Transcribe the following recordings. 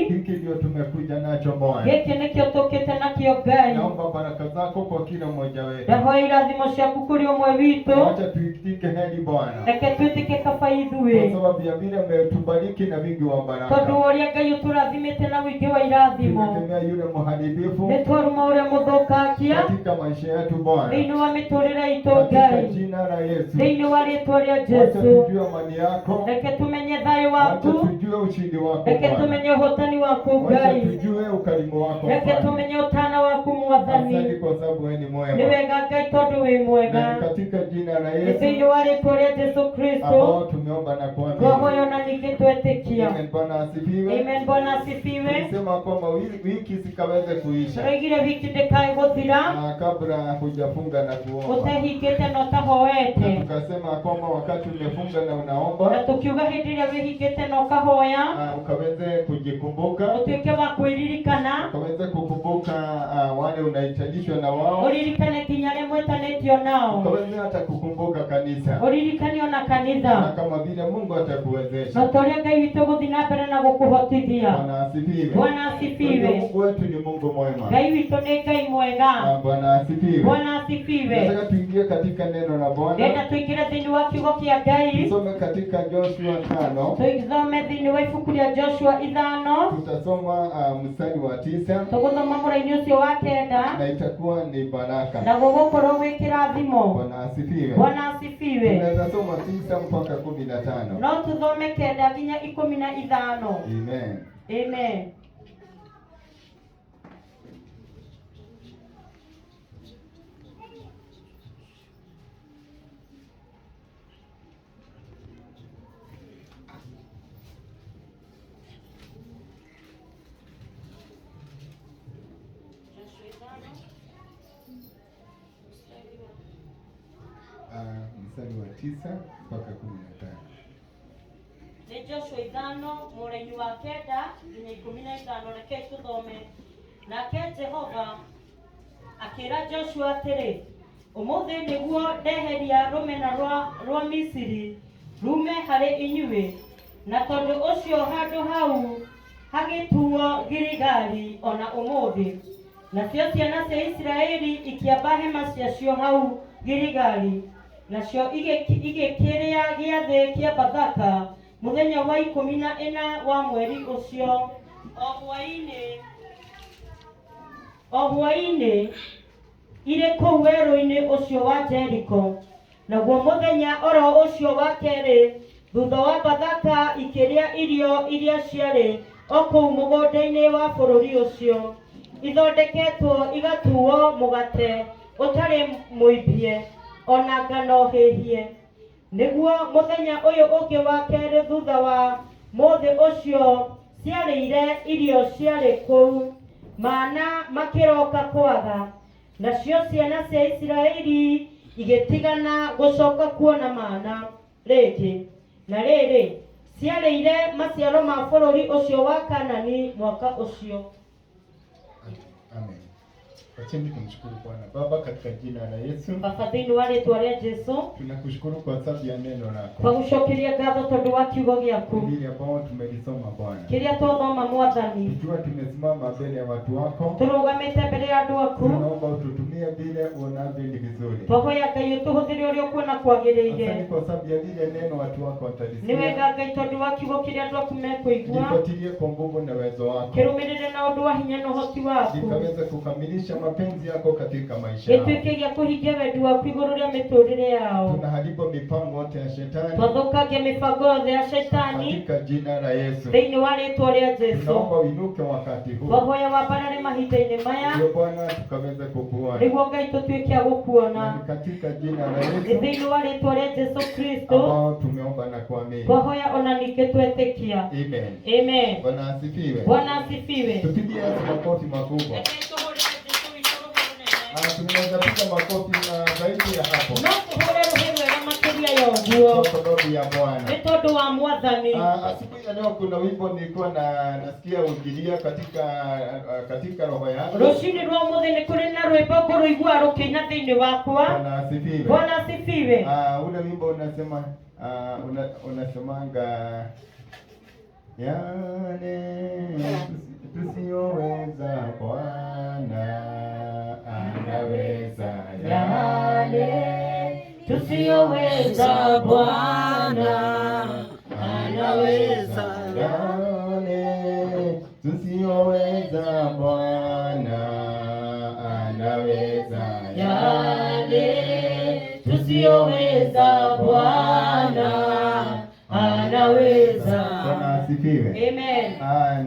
Hiki ndio tumekuja nacho Bwana. Naomba baraka zako kwa kila mmoja wetu. Acha tuitike hadi Bwana. Kwa sababu ya vile umetubariki na wingi wa baraka. Tunategemea yule mharibifu katika maisha yetu Bwana. Katika jina la Yesu. Acha tujue amani yako. Acha tujue ushindi wako Bwana. Wacha tujue ukarimu wako Bwana. Asante kwa sababu wewe ni mwema. Na katika jina la Yesu ambao tumeomba na kuamini. Amen. Bwana asifiwe. Amen. Bwana asifiwe. Tunasema kwamba wiki sikaweze kuisha kabla hujafunga na kuomba. Tukasema kwamba wakati umefunga na unaomba ukaweze kujikumbuka, ukaweze kukumbuka wale unahitajishwa na wao, ukaweze hata kukumbuka kanisa, na kama vile Mungu atakuwezesha. Bwana asifiwe. Bwana asifiwe. Mungu wetu ni Mungu mwema. Bwana asifiwe. Bwana asifiwe. Nataka tuingie katika neno la Bwana. Tusome katika Joshua 5. Tutasoma mstari wa 9. Na itakuwa ni baraka. Bwana asifiwe. Bwana asifiwe. Tunaweza soma 9 mpaka 15. No tusome 9 nginya 15. Amen. Amen. Mstari wa 9 mpaka 15. Ni Joshua 5 mũraini wa 9 nginya 15. Reke tũthome. Nake Jehova akĩra Joshua atĩrĩ, ũmũthĩ nĩguo ndeheria rũmena rwa Misiri rume harĩ inyuĩ, na tondũ ũcio handũ hau hagĩtuo Giligali ona ũmũthĩ. Nacio ciana cia Isiraeli ikĩamba hema ciacio hau Giligali, nacio igĩkĩrĩa gĩathĩ kĩa Bathaka mũthenya wa 14 wa mweri ũcio. O hwaĩ-inĩ irĩ kũu werũ-inĩ ũcio wa Jeriko. Naguo mũthenya oro ũcio wa kerĩ thutha wa Bathaka ikĩrĩa irio iria ciarĩ o kũu mũgũnda-inĩ wa bũrũri ũcio, ithondeketwo igatuo mũgate ũtarĩ mũimbie ona ngano hĩhie. Nĩguo mũthenya ũyũ ũngĩ wa kerĩ thutha wa mũthĩ ũcio ciarĩire irio ciarĩ kũu, mana makĩroka kwaga. Nacio ciana cia Isiraeli igĩtigana gũcoka kuona mana rĩngĩ. Na rĩrĩ ciarĩire maciaro ma bũrũri ũcio wa Kanani mwaka ũcio. Amen. Wacheni tumshukuru Bwana. Baba, katika jina la Yesu. Baba, thĩinĩ wa rĩĩtwa rĩa Jesũ, tunakushukuru kwa sababu ya neno lako. Twagucokeria ngatho tondũ wa kiugo gĩaku. Hili ambao tumelisoma Bwana. Kĩrĩa twathoma Mwathani. Tukiwa tumesimama mbele ya watu wako. Tũrũgamĩte mbere ya andũ aku. Tunaomba ututumie vile unavyo vizuri. Twahoya Ngai ũtũhũthĩre ũrĩa ũkuona kwagĩrĩire. Asante kwa sababu ya vile neno watu wako watalisikia. Nĩ wega Ngai tondũ wa kiugo kĩrĩa andũ aku mekũigua. Nifuatilie kwa nguvu na uwezo wako. Kĩrũmĩrĩre na ũndũ wa hinya na ũhoti waku. Nikaweze kukamilisha mapenzi yako katika maisha yao. Gĩtuĩke gĩa kũhingia wendi waku igũrũ rĩa mĩtũrĩre yao. Tunaharibu mipango yote ya shetani. Twathukagia mĩbango yothe ya shetani. Katika jina la Yesu. Thĩinĩ wa rĩĩtwa rĩa Jesũ. Tunaomba uinuke wakati huu. Twahoya wambarare mahinda-inĩ maya. Ndio Bwana tukaweze kukuona. Nĩguo Ngai tũtuĩke a gũkuona. Katika jina la Yesu. Thĩinĩ wa rĩĩtwa rĩa Jesũ Kristo. Ambao tumeomba na kuamini. Twahoya ona ningĩ twetĩkia. Amen. Amen. Bwana asifiwe. Bwana asifiwe. Tupigie makofi makubwa. Tunaweza piga makofi na zaidi ya hapo. No tuhore ruhero wega makĩria ya ũguo. Kwa sababu ya Bwana. Nĩ tondũ wa Mwathani. Asubuhi ya leo kuna wimbo nilikuwa nasikia ukilia katika roho yangu. Rũcinĩ rwa ũmũthĩ nĩ kũrĩ na rwĩmbo ngũrũigua rũkĩina thĩinĩ wakwa. Bwana asifiwe. Bwana asifiwe. Ule wimbo unasema unasemanga yale tusiyoweza Bwana anaweza, yale tusiyoweza Bwana anaweza, yale tusiyoweza Bwana anaweza, yale tusiyoweza Bwana anaweza. Bwana asifiwe. Amen.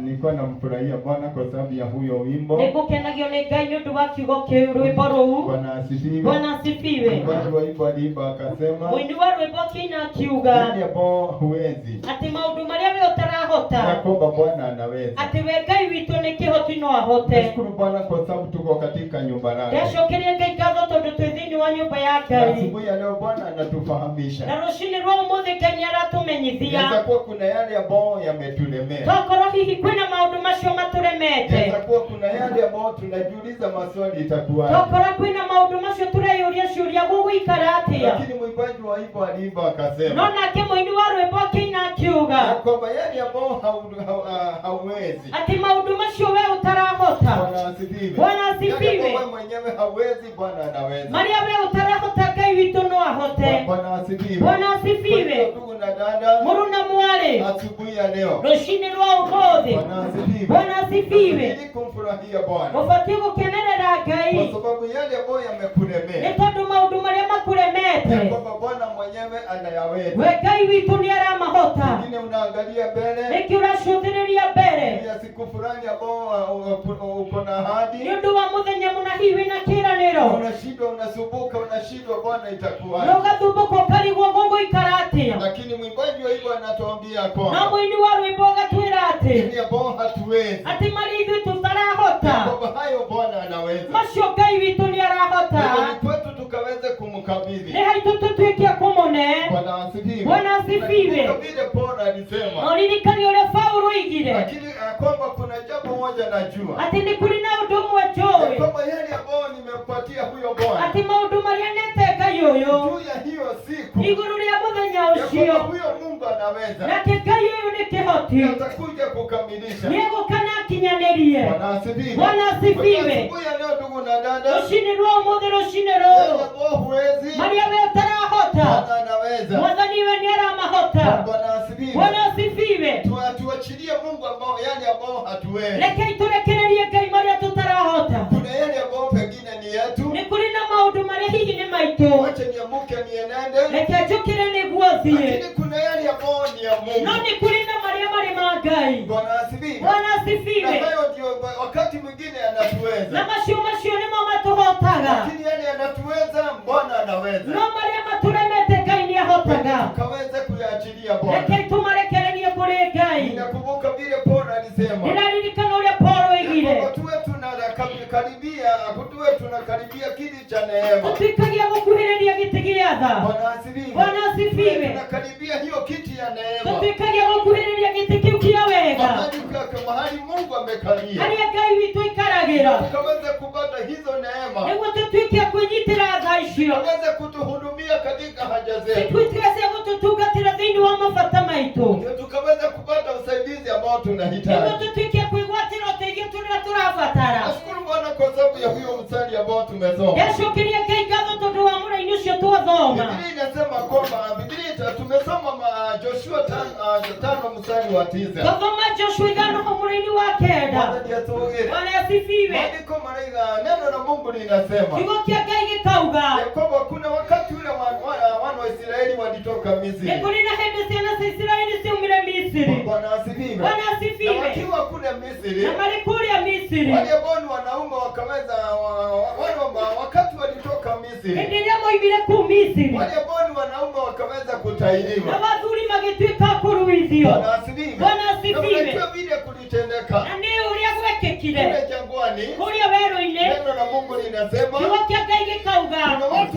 Nilikuwa namfurahia Bwana kwa sababu ya huyo wimbo. Nikukenagio ni Ngai nĩũndũ wa kiugo kĩu rwĩmbo rũu. Bwana asifiwe. Bwana asifiwe. Mwimbaji wa wimbo aliimba akasema, Mũini wa rwĩmbo kĩina akiuga yale ambao huwezi, atĩ maũndũ marĩa we ũtarahota, ya kwamba Bwana anaweza. atĩ we Ngai witũ nĩ kĩhoti no ahote. Nashukuru Bwana kwa sababu tuko katika nyumba yake. Ndacokeria Ngai ngatho tondũ twĩ thĩinĩ wa nyũmba ya Ngai. Asubuhi ya leo Bwana anatufahamisha. Na rũcinĩ rwa ũmũthĩ Ngai nĩaratũmenyithia. Inaweza kuwa kuna yale ambao yametulemea. Tokorwo hihi kwĩna maũndũ macio matũremete. Inaweza kuwa kuna yale ambao tunajiuliza maswali itakuwaje. Tokorwo kwĩna maũndũ macio tureyũria ciũria gũgũikara atĩa. Lakini mwimbaji wa wimbo aliimba akasema, no nake mũini wa rwĩmbo kĩina akiuga kwamba yale ambao hauwezi, atĩ maũndũ macio we ũtarahota. Bwana asifiwe. Bwana asifiwe. Yale ambao mwenyewe hauwezi Bwana anaweza. Maria we ũtarahota Ngai witũ no ahote. Bwana asifiwe. Bwana asifiwe. Ndugu na dada, mũrũ na mwarĩ, asubuhi ya leo rũcinĩ rwa ũmũthĩ, Bwana asifiwe. Bwana asifiwe, Ili kumfurahia Bwana ũbatiĩ gũkenerera Ngai kwa sababu yale ambayo yamekulemea, nĩ tondũ maũndũ marĩa makũremete kwamba Bwana mwenyewe anayaweza. we Ngai witũ nĩ aramahota. Wengine unaangalia mbele, nĩkĩ ũracũthĩrĩria mbere ya siku fulani ambao uko na ahadi, nĩ ũndũ wa mũthenya mũna hihi wĩna kĩĩranĩro, unashindwa, unasumbuka, unashindwa Bwana itakuwaje. na ũgathumbũka ũkarigwo gũgũikara atĩa. Lakini mwimbaji wa hivyo anatuambia na kwamba mũini wa rwĩmbo agatwĩra atĩ yale ambao hatuwezi, atĩ marĩa ithuĩ tũtarahota, kwamba hayo Bwana anaweza. macio Ngai witũ nĩ arahota. Ni kwetu tukaweze kumkabidhi. nĩ haitũ tũtuĩke kũmũne. Bwana asifiwe. Bwana asifiwe. Na vile Paulo alisema, na ũririkani ũrĩa Paulo oigire lakini kwamba kuna jambo moja najua, atĩ nĩ kũrĩ na ũndũ ũmwe ya njũĩ, kwamba yale ambayo nimempatia huyo Bwana atĩ maũndũ marĩa nete Ngai ũyũ juu ya hiyo siku, igũrũ rĩa mũthenya ya ũcio, kwamba huyo Mungu anaweza, nake Ngai ũyũ nĩ kĩhoti, atakuja kukamilisha. nĩegũkana akinyanĩrie. Bwana asifiwe. Bwana asifiwe. Asubuhi ya leo ndugu na dada, rũcinĩ rwa ũmũthĩ, rũcinĩ yale rũrũ, ambao huwezi, marĩa we ũtarahota, Bwana anaweza. Mwathani we nĩ aramahota. Bwana asifiwe. Bwana asifiwe. Tuachilie Mungu ambao yale ambao hatuwezi. Rekei tũrekererie Ngai marĩa tũtarahota. Kuna yale ambao pengine ni yetu, nĩ kũrĩ na maũndũ marĩa hihi nĩ maitũ, wacha niamuke nienende. reke njũkĩre nĩguo thiĩ. Lakini kuna yale ambao ni ya no Mungu. nĩ kũrĩ na marĩa marĩ ma Ngai. Bwana asifiwe. Bwana Na asifiwe. hayo ndio wakati mwingine anatuweza. na macio nĩmo matũhotaga, Lakini yale anatuweza Bwana anaweza. no marĩa matũremete Ngai nĩ ahotaga. Tukaweze kuyaachilia Bwana. Rekei tũmarekererie kũrĩ Ngai. Ninakumbuka vile Paulo alisema, ndĩraririkana ũrĩa Paulo oigire, tuwe tunakaribia kiti cha neema. tũtuĩkagia gũkuhĩrĩria gĩtĩ gĩa tha. Bwana asifiwe. Bwana asifiwe. Tunakaribia hiyo kiti ya neema. tũtuĩkagia gũkuhĩrĩria gĩtĩ kĩu kĩa wega, Mahali Mungu amekalia. harĩa Ngai witũ aikaragĩra, Tukaweze kupata hizo neema. nĩguo tũtuĩke kwĩnyitĩra tha icio, Tukaweze kutuhudumia katika haja zetu. ituĩke cia gũtũtungatĩra thĩinĩ wa mabata maitũ, Ndio tukaweze kupata usaidizi ambao nĩguo tunahitaji. tũtuĩke kwĩgwatĩra ũteithio tũrĩa tũrabatara. Nashukuru Bwana kwa sababu ya huyo mstari ambao tumesoma. Ndacokeria Ngai ngatho tondũ wa mũraini ũcio twathoma. Biblia inasema kwamba tumesoma Joshua 5 mstari wa 9. Twathoma Joshua 5 mũraini wa kenda. Bwana ndiye atuoge. Bwana asifiwe. Maandiko maraiga, neno la Mungu linasema Kiugo kĩa Ngai gĩkauga, ya kwamba kuna wakati ule wana wa Israeli walitoka Misri. nĩ kũrĩ na hĩndĩ ciana cia Isiraeli ciaumire Misiri. Bwana asifiwe. Bwana asifiwe. Na wakiwa kule Misri, na marĩ kũrĩa Misiri, wale ambao ni wanaume wakaweza wakati walitoka Misri, hĩndĩ ĩrĩa moimire kũu Misiri, wale ambao ni wanaume wakaweza na kutahiriwa. wathuri magĩtuĩka a kũruithio. Bwana asifiwe. Bwana asifiwe. Na unajua vile kulitendeka na nĩ ũrĩa gwekĩkire kule jangwani, kũrĩa werũ-inĩ. neno la Mungu linasema Kiugo kĩa Ngai gĩkauga, kuna watu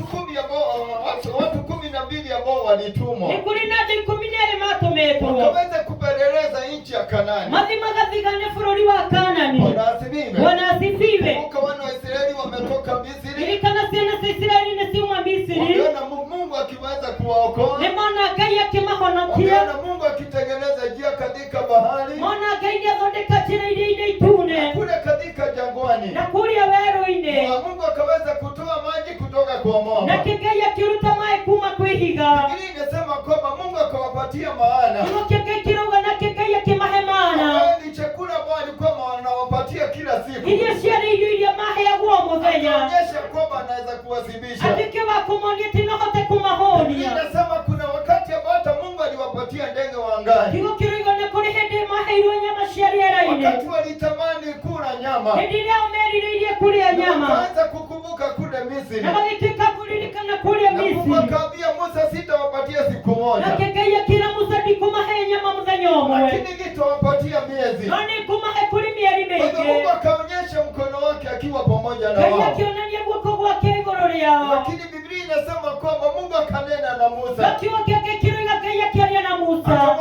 12 ambao walitumwa nĩ kũrĩ na andũ 12 matũmĩtwo wakaweze kupeleleza nchi ya Kanaani. mathiĩ magathigane bũrũri wa Kaanani. Bwana asifiwe. Bwana asifiwe. Kumbuka wana wa Israeli wametoka Misri, ririkana ciana cia Isiraeli nĩ ciuma Misiri, wakiona Mungu akiweza kuwaokoa, nĩ mona Ngai akĩmahonokia, wakiona Mungu akitengeneza njia katika bahari, Mona Ngai nĩathondeka njĩra iria irĩ itune. Kule katika jangwani. Na kũrĩa werũ-inĩ. Mungu akaweza kutoa maji kutoka kwa mwamba. Na Ngai akĩruta maĩ kuma kwĩ ihiga. Biblia inasema kwamba Mungu akawapatia maana. Ngai kirauga na Ngai akĩmahe mana. Ni chakula ambao alikuwa anawapatia kila siku. Iria ciarĩ irio iria maheagwo mũthenya. Anaonyesha kwamba anaweza kuwadhibisha. Atĩkĩwa kũmonia atĩ no hote kũmahonia. Inasema kuna wakati ambao hata Mungu aliwapatia ndege wa angani. Kiugo kĩroiga nĩ kũrĩ hĩndĩ maheirwo nyama cia rĩera-inĩ. Wakati walitamani kula nyama. Hĩndĩ ĩrĩa merirĩirie kũrĩa nyama. Wakaanza kukumbuka kule Misri. Na magĩtuĩka kũririkana kũrĩa Misri. Mungu akaambia Musa, sitawapatia siku moja. Na Ngai akĩra Musa ndikũmahe nyama mũthenya ũmwe. Lakini nitawapatia miezi. No nĩngũmahe kũrĩ mĩeri mĩingĩ. Mungu akaonyesha mkono wake akiwa pamoja na Ngai wao. akĩonania guoko gwake igũrũ rĩao. Lakini Biblia inasema kwamba Mungu akanena na Musa. Na kiugo gĩake kĩroiga Ngai akĩaria na Musa.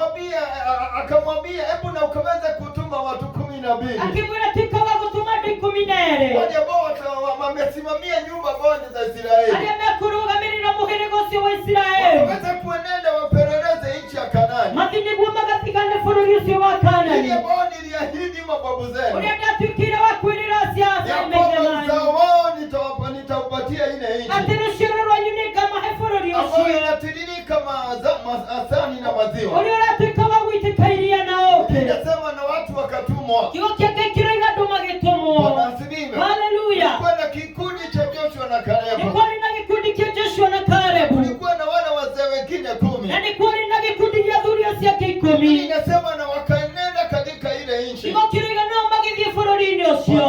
Akamwambia hebu na ukaweza kutuma watu 12. Akĩmwĩra tuĩka wa gũtũma andũ 12. Wale ambao wamesimamia nyumba bonde za Israeli. Arĩa mekũrũgamĩrĩra mũhĩrĩga ũcio wa Isiraeli. Wakaweza kuenenda wapeleleze nchi ya Kanaani. Mathiĩ nĩguo magathikane bũrũri ũcio wa Kaanani. Ile ambao niliahidi mababu zenu. Ũrĩa ndatuĩkire wa kwĩrĩra ciaca Yakobo mzao wao nitaupatia ile nchi. atĩ rũciaro rwanyu nĩngamahe bũrũri Ambao ũcio. inatiririka asali na maziwa. Ũrĩa ũratuĩka wa gũitĩka iria na ũũkĩ. Inasema na watu wakatumwa. Kiugo gĩake kĩroiga andũ magĩtũmwo. Haleluya. Kulikuwa na kikundi cha Joshua na Nĩ Kalebu. kwarĩ na gĩkundi kĩa Joshua na Kalebu. Kulikuwa na wale wazee wengine 10. Na nĩ kwarĩ na gĩkundi gĩa athuri acio angĩ 10. Inasema na wakaenenda katika ile nchi. Kiugo kĩroiga nao magĩthiĩ bũrũri-inĩ ũcio.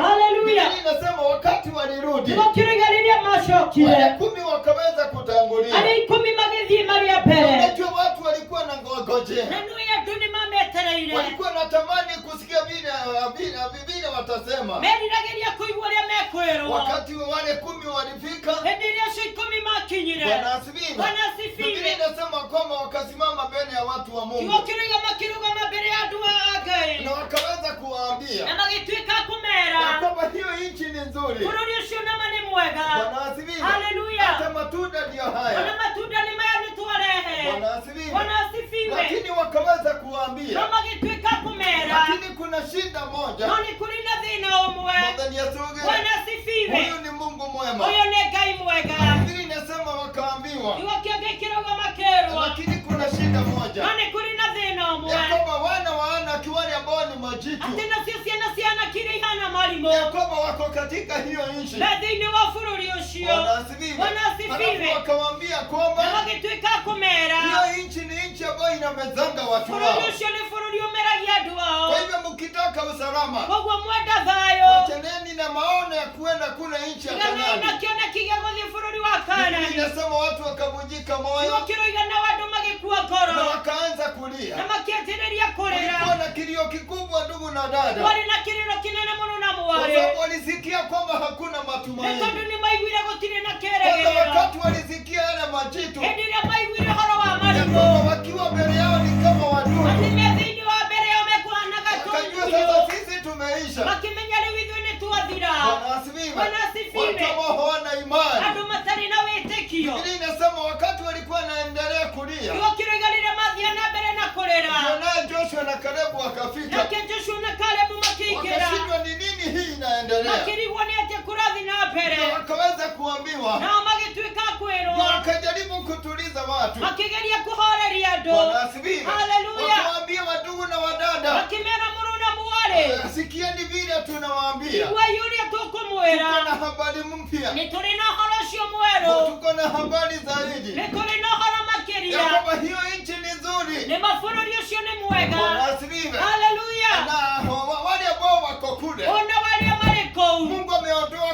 Haleluya. Inasema wakati walirudi. Kiugo kĩroiga rĩrĩa macokire. Wale 10 wakaweza kutangulia. Arĩa 10 magĩthiĩ marĩa mbere. Unajua watu walikuwa na ngogoje. Na nũĩ andũ nĩmametereire. Walikuwa natamani kusikia vile watasema. Meriragĩria kũigua ũrĩa mekwĩrwo. Wakati wale 10 walifika. Hĩndĩ ĩrĩa acio 10 makinyire. Bwana asifiwe. Bwana asifiwe. Biblia inasema kwamba wakasimama mbele ya watu wa Mungu. Kiugo kĩroiga makĩrũgama mbere ya andũ a Ngai. Na wakaweza kuwaambia. Na magĩtuĩka kũmera. Ya kwamba hiyo nchi ni nzuri. Bũrũri ũcio nama nĩ mwega. Bwana asifiwe. Haleluya. Hata matunda ndio haya. Ona matunda nĩ maya nĩtwarehe. Bwana asifiwe. Bwana asifiwe. Lakini wakaweza kuwaambia. Na magĩtuĩka kũmera. Lakini kuna shida moja. No nĩ kũrĩ na thĩna ũmwe. Mwathani asuge. Bwana asifiwe. Huyu ni Mungu mwema. Ũyũ nĩ Ngai mwega. Biblia inasema wakaambiwa. Kiugo kĩake kĩroiga makerwo. Lakini kuna shida moja. No nĩ kũrĩ na thĩna ũmwe. Ya kwamba wana wa Anaki wale ambao ni majitu. Atĩ nacio ciana cia Anaki iria ihana marimũ. Ya kwamba wako katika hiyo nchi. Na thĩinĩ wa bũrũri ũcio. Bwana asifiwe. Bwana asifiwe. Halafu wakawaambia kwamba Na magĩtuĩka kũmera. hiyo nchi ni nchi ambayo inamezanga watu wao. Bũrũri ũcio nĩ bũrũri ũmeragia andũ ao. Kwa hivyo mkitaka usalama, Koguo mwenda thayũ. wachaneni na maono ya kuenda kule nchi ya Tiganai na Kanaani. kĩoneki gĩa gũthiĩ bũrũri wa Biblia Kaanani. inasema watu wakavunjika Kiugo moyo kĩroiga nao andũ magĩkua na ngoro. wakaanza kulia. Na makĩanjĩrĩria kũrĩra. Kulikuwa na kilio kikubwa, ndugu na dada, Kwarĩ na kĩrĩro kĩnene mũno na kwa mwarĩ. sababu walisikia kwamba hakuna Nĩ matumaini. tondũ nĩmaiguire gũtirĩ na Kwanza kĩĩrĩgĩrĩro. wakati walisikia yale majitu, Hĩndĩ ĩrĩa maiguire ũhoro wa ya marimũ. kwamba wakiwa mbele yao ni kama Atĩ wadudu, me thĩinĩ wa mbere yao mekuhanaga wakajua tũngunyũ. sasa sisi tumeisha. Makĩmenya rĩu ithuĩ nĩ twathira. Bwana asifiwe. Bwana asifiwe. Watu ambao hawana imani. Andũ matarĩ na wĩtĩkio. Biblia inasema wakati walikuwa wanaendelea kulia, Kiugo kĩroiga rĩrĩa mathiĩ na mbere na kũrĩra. ndio naye Joshua na Kalebu wakafika. Nake Joshua na Kalebu makĩingĩra. Wakashindwa ni nini hii inaendelea. Makĩrigwo nĩ atĩ kũrathiĩ na mbere. Na wakaweza kuambiwa. Nao magĩtuĩka Na kwĩrwo. wakajaribu kutuliza watu. Makĩgeria kũhoreria andũ. Bwana asifiwe. Haleluya. Wakawaambia wadugu na wadada, Makĩmera mũrũ na mwarĩ. sikieni vile tunawaambia. Iguai ũrĩa tũkũmwĩra. Tuko na habari mpya. Nĩ tũrĩ na ũhoro ũcio mwerũ. Tuko na habari zaidi. Nĩ tũrĩ na ũhoro Ya makĩria. kwamba hiyo nchi ni nzuri. Nĩ mabũrũri ũcio nĩ mwega. Bwana asifiwe. Haleluya. Na wale ambao wako kule, Ona warĩa marĩ kũu. Mungu ameondoa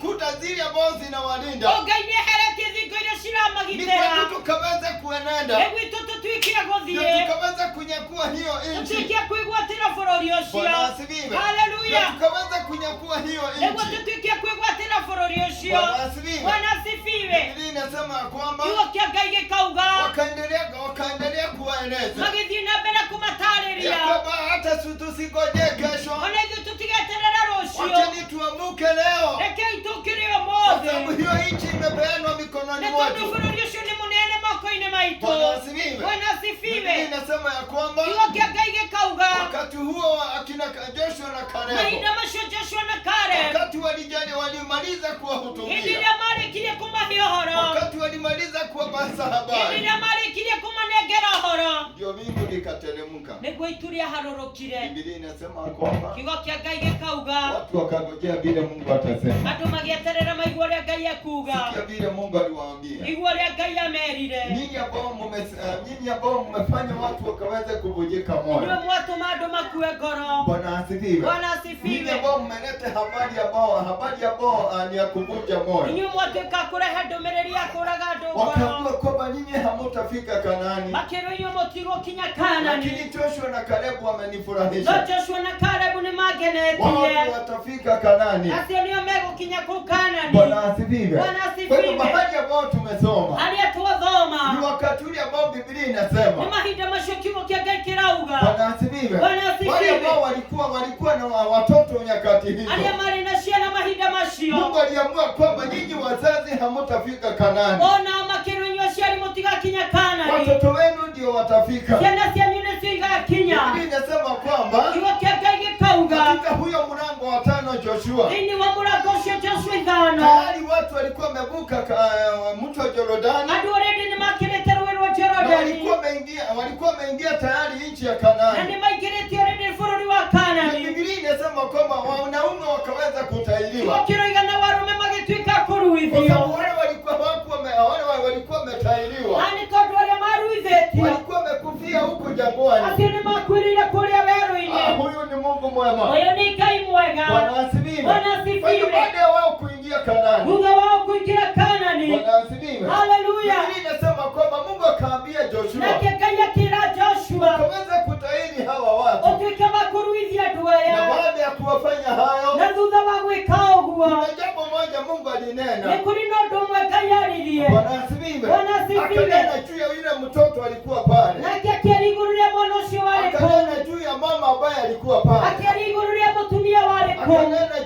kuta zile ambazo zinawalinda. O Ngai nĩeheretie thingo iria Ni ciramagitĩra. kwetu tukaweza kuenenda. Nĩguo tũtuĩkire Ndio gũthiĩ. tukaweza kunyakua hiyo nchi. Tũtuĩke kwĩgwatĩra bũrũri ũcio. Bwana asifiwe. Haleluya. Ndio tukaweza kunyakua hiyo Nĩguo nchi. tũtuĩke kwĩgwatĩra bũrũri ũcio. Bwana asifiwe. Bwana asifiwe. Biblia inasema kwamba Kiugo kĩa Ngai gĩkauga. wakaendelea kuwaeleza Magĩthiĩ na mbere ya kũmatarĩria. kwamba hata tusingojee kesho, Ona ithuĩ tũtigeterera rũciũ. wacheni tuamuke leo, Rekei tũkĩre kwa sababu ũmũthĩ. hiyo nchi imepeanwa mikononi Nĩ mwetu. tondũ bũrũri ũcio nĩ mũnene moko-inĩ maitũ. Bwana asifiwe. Bwana asifiwe. Biblia inasema ya kwamba Kiugo kĩa Ngai gĩkauga wakati huo akina Joshua na Caleb, mahinda macio Joshua na Caleb, wakati walimaliza kuwahutubia, hĩndĩ ĩrĩa marĩkirie kũmahe ũhoro, wakati walimaliza kuwapasa hĩndĩ habari, ĩrĩa marĩkirie kũmanengera ũhoro, ndio mbingu likateremka. nĩguo itu rĩaharũrũkire. Biblia inasema kwamba Kiugo kĩa Ngai gĩkauga watu wakangojea vile Mungu atasema. andũ magĩeterera maigua ũrĩa Ngai ekuga, Sikia vile Mungu aliwaambia. igua ũrĩa Ngai amerire. Nyinyi ambao mmefanya watu wakaweze kuvunjika Inyuĩ moyo. mwatũma andũ makue ngoro. Bwana asifiwe. Bwana Nyinyi asifiwe. ambao mmeleta habari ambao ni ya kuvunja moyo. Inyuĩ mwatuĩka kũrehe ndũmĩrĩri ya kũraga andũ ngoro. Wakaambiwa kwamba nyinyi hamutafika Kanaani. Makĩrwo inyuĩ mũtigũkinya Kaanani. Lakini Joshua na Caleb No wamenifurahisha. Joshua na Caleb nĩ Wao mangenetie. watafika Kanaani. Acio nĩo megũkinya kũu Kaanani. Bwana asifiwe. Bwana Kwa hiyo asifiwe. mahali ambao tumesoma Arĩa twathoma ni wakati ule ambao Biblia nĩ inasema. mahinda macio kiugo kĩa Ngai kĩrauga. Bwana asifiwe. Bwana asifiwe. Wale ambao walikuwa na watoto nyakati hizo. Arĩa marĩ na ciana mahinda macio. Mungu aliamua kwamba nyinyi wazazi hamutafika Kanaani. Ona makĩrwo inyuĩ aciari mũtigakinya Kaanani. Watoto wenu ndio watafika. Ciana cianyu nĩcio igakinya. Biblia inasema kwamba Kiugo kĩa Ngai gĩkauga katika huyo mlango wa 5 Joshua, thĩinĩ wa mũrango ũcio Joshua 5 tayari watu walikuwa wamevuka mto Jordani. andũ already nĩ makĩrĩte rũĩ rwa Na Jorodani walikuwa wameingia tayari nchi ya na Kanaani. nĩ maingĩrĩte already bũrũri wa Kaanani. Biblia inasema kwamba wanaume wakaweza Kiugo kutahiriwa. kĩroiga na warũme magĩtuĩka Kwa sababu kũruithio. wale walikuwa wametahiriwa. Na nĩ tondũ arĩa maruithĩtio Walikuwa wamekufia huko jangwani. acio nĩ makuĩrĩire kũrĩa werũ-inĩ. Huyu ni Mungu mwema. Ũyũ nĩ Ngai mwega. Bwana asifiwe. Bwana asifiwe. Kwa hiyo baada ya wao kuingia Kanaani. Thutha wao kũingĩra Kaanani. Bwana asifiwe. Haleluya. Biblia inasema kwamba Mungu akaambia Joshua, Nake Ngai akĩra Joshua ukaweza kutahiri hawa watu. ũtuĩke wa kũruithia andũ aya. Na baada ya kuwafanya hayo, Na thutha wa gwĩka ũguo kuna jambo moja Mungu nĩ alinena. kũrĩ na ũndũ ũmwe Ngai aririe. Bwana asifiwe. Bwana asifiwe. Akanena juu ya yule mtoto alikuwa pale. Nake akĩaria igũrũ rĩa mwana ũcio warĩ kũu. Akanena juu ya mama ambaye alikuwa pale. Akĩaria igũrũ rĩa mũtumia warĩ kũu. Akanena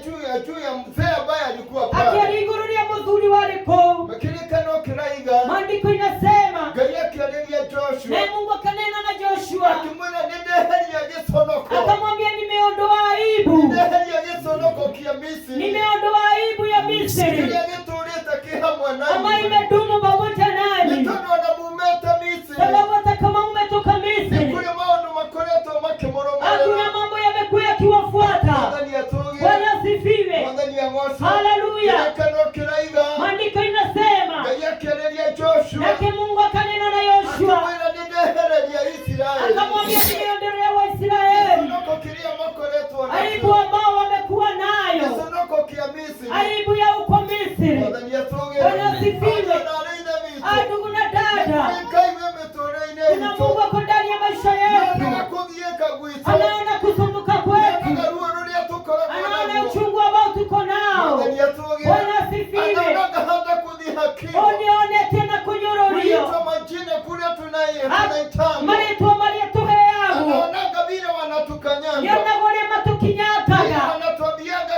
juu ya mzee ambaye alikuwa pale. Akĩaria igũrũ rĩa mũthuri warĩ kũu. Makirikano kiraiga. Maandiko inasema Ngai akiarĩria Joshua. naye Mungu akanena na Joshua Akimwĩra nĩndeheria gĩconoko. akamwambia, nimeondoa aibu, Nĩndeheria gĩconoko kĩa Misri. nimeondoa aibu ya Misri Kĩrĩa gĩtũũrĩte kĩ hamwe na ambayo inyuĩ. imedumu pamoja Nĩ nanyi, tondũ ona mumĩte Misri. sababu hata kama umetoka Nĩ Misri kũrĩ maũndũ makoretwo hakuna makĩmũrũmĩrĩra. mambo yamekuwa yakiwafuata. Mwathani atũũgĩre. Bwana asifiwe. Mwathani agocwo. Haleluya. Kĩrĩkanĩro kĩraiga. Maandiko inasema Ngai akĩarĩria Joshua. nake Mungu akanena na Yoshua Akimwĩra nĩndehereria Isiraeli. akamwambia, nimeondorea Waisraeli Gĩconoko kĩrĩa makoretwo aibu nakĩo. ambao wamekuwa nayo, Gĩconoko kĩa Misri. aibu ya uko Misri. Mwathani atũũgĩre. Bwana asifiwe. Ariũ na aithe witũ. Ndugu na dada, Ngai we mĩtũũrĩre-inĩ kuna itũ. Mungu ako ndani ya maisha Nĩendaga yetu, kũgiĩka gwitũ. anaona kusumbuka kwetu, Nĩendaga ruo rũrĩa tũkoragwo anaona naruo. uchungu ambao tuko nao. Mwathani atũũgĩre. Bwana asifiwe. Anaonaga hata kudhihakiwa. Unione tena kunyororiwa Kuitwa majina kule tunaitanga. marĩtwa marĩa tũheagwo, Anaonaga vile wanatukanyanga. nyonaga ũrĩa matũkinyakaga, Wanatuambiaga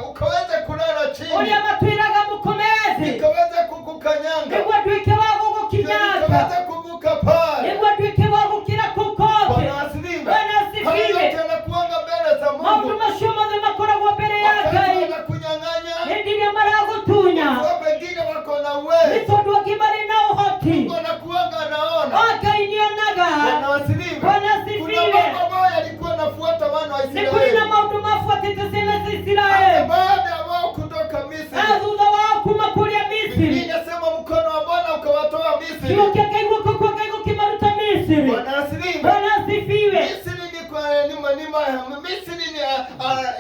ukaweze kulala chini. ũrĩa matwĩraga mũkomeze Nikaweze kukukanyanga. nĩguo nduĩke wa gũgũkinyaka, Nikaweze kuvuka pale. nĩguo nduĩke wa gũkĩra kũu kote. Bwana asifiwe. Bwana Hayo asifiwe. yote yanakuanga mbele za Maũndũ Mungu. macio mothe makoragwo mbere ya Wakati Ngai wanakunyang'anya. hĩndĩ ĩrĩa maragũtunya, Kwa pengine wako na nĩ uwezo. tondũ angĩ marĩ na ũhoti. Mungu anakuanga anaona. Ngai nĩonaga. Bwana asifiwe. Bwana Kuna asifiwe. mambo ambayo yalikuwa nafuata wana wa Nĩ kũrĩ na Israeli. maũndũ mabuatĩte ciana cia Isiraeli Baada ya wao kutoka Misri. na thutha wao kuma kũrĩa Biblia Misri. inasema mkono wa Bwana ukawatoa Misri. Kiugo kĩa Ngai guoko kwa Ngai gũkĩmaruta Misri. Bwana asifiwe. Bwana asifiwe. Misri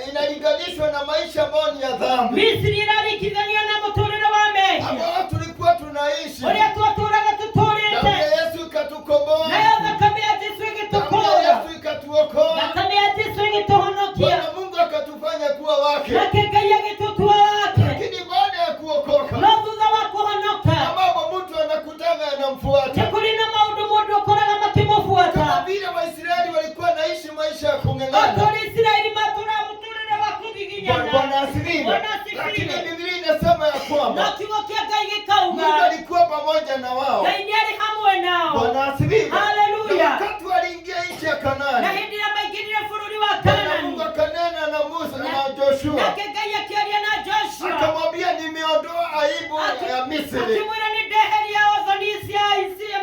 inalinganishwa na maisha ambayo ni ya dhambi. Misri ĩrarĩkithanio na mũtũũrĩre wa mehia Ambao tulikuwa tunaishi. ũrĩa twatũũraga Damu tũtũũrĩte, ya Yesu ikatukomboa. nayo thakame ya Jesũ Damu ya ĩgĩtũkũũra, Yesu ikatuokoa. thakame ya Jesũ ĩgĩtũhonokia, Bwana Mungu akatufanya kuwa wake. nake Ngai agĩtũtua wake. Lakini baada ya kuokoka, No thutha wa kũhonoka ambapo mtu anakutanga nĩ anamfuata. kũrĩ na maũndũ mũndũ ũkoraga makĩmũbuata. Kama vile Waisraeli walikuwa naishi maisha ya O kung'ang'ana. ta ũrĩa Isiraeli matũũraga mũtũũrĩre wa kũgiginyana. Bwana asifiwe. Bwana asifiwe. Lakini Biblia inasema ya No kwamba kiugo kĩa Ngai Mungu gĩkauga alikuwa pamoja pamoja na wao. Ngai nĩarĩ hamwe nao. Bwana asifiwe. Haleluya. Na wakati waliingia nchi ya Na Kanaani, hĩndĩ ĩrĩa maingĩrire bũrũri wa Bwana Mungu Kaanani, akanena na Musa na Joshua, nake Ngai akĩaria na Joshua akamwambia nimeondoa aibu ya Misri akĩmwĩra nĩndeheria othoni cia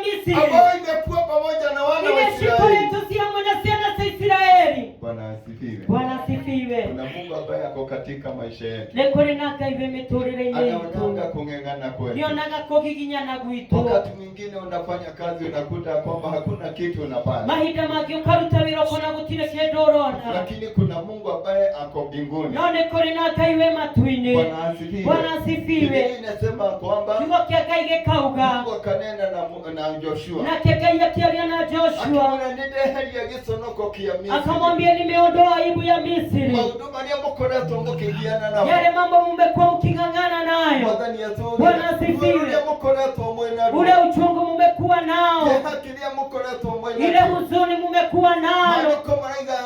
Misiri ambayo imekuwa pamoja na wana wa iria Israeli. cikoretwo ci hamwe na ciana cia Isiraeli. Bwana asifiwe. Bwana asifiwe. Kuna Mungu ambaye ako katika maisha yetu. Nĩ kũrĩ na Ngai wĩ mĩtũrĩre-inĩ Anaonanga itũ. kung'eng'ana kwetu. Nĩonaga kũgiginyana gwitũ. Wakati mwingine unafanya kazi unakuta kwamba hakuna kitu unapata. Mahinda mangĩ ũkaruta wĩra ũkona gũtirĩ kĩndũ ũrona. Lakini kuna Mungu ambaye ako mbinguni. No nĩ kũrĩ na Ngai wĩ matu-inĩ. Bwana asifiwe. Bwana asifiwe. Biblia inasema kwamba Kiugo kĩa Ngai gĩkauga, Mungu akanena na Joshua. nake Ngai akĩaria na Joshua Akimwona nĩndeheria gĩconoko kĩa Misri. akamwambia nimeondoa aibu ya Misri. Maũndũ marĩa mũkoretwo mũkĩgiana namo. Yale mambo mmekuwa mking'ang'ana nayo. Mwathani atuge. Bwana asifiwe. Ule mũkoretwo mwĩna ruo. Ule uchungu mmekuwa nao. Kĩeha kĩrĩa mũkoretwo mwĩna Ile huzuni mmekuwa nayo. Maandĩko maraiga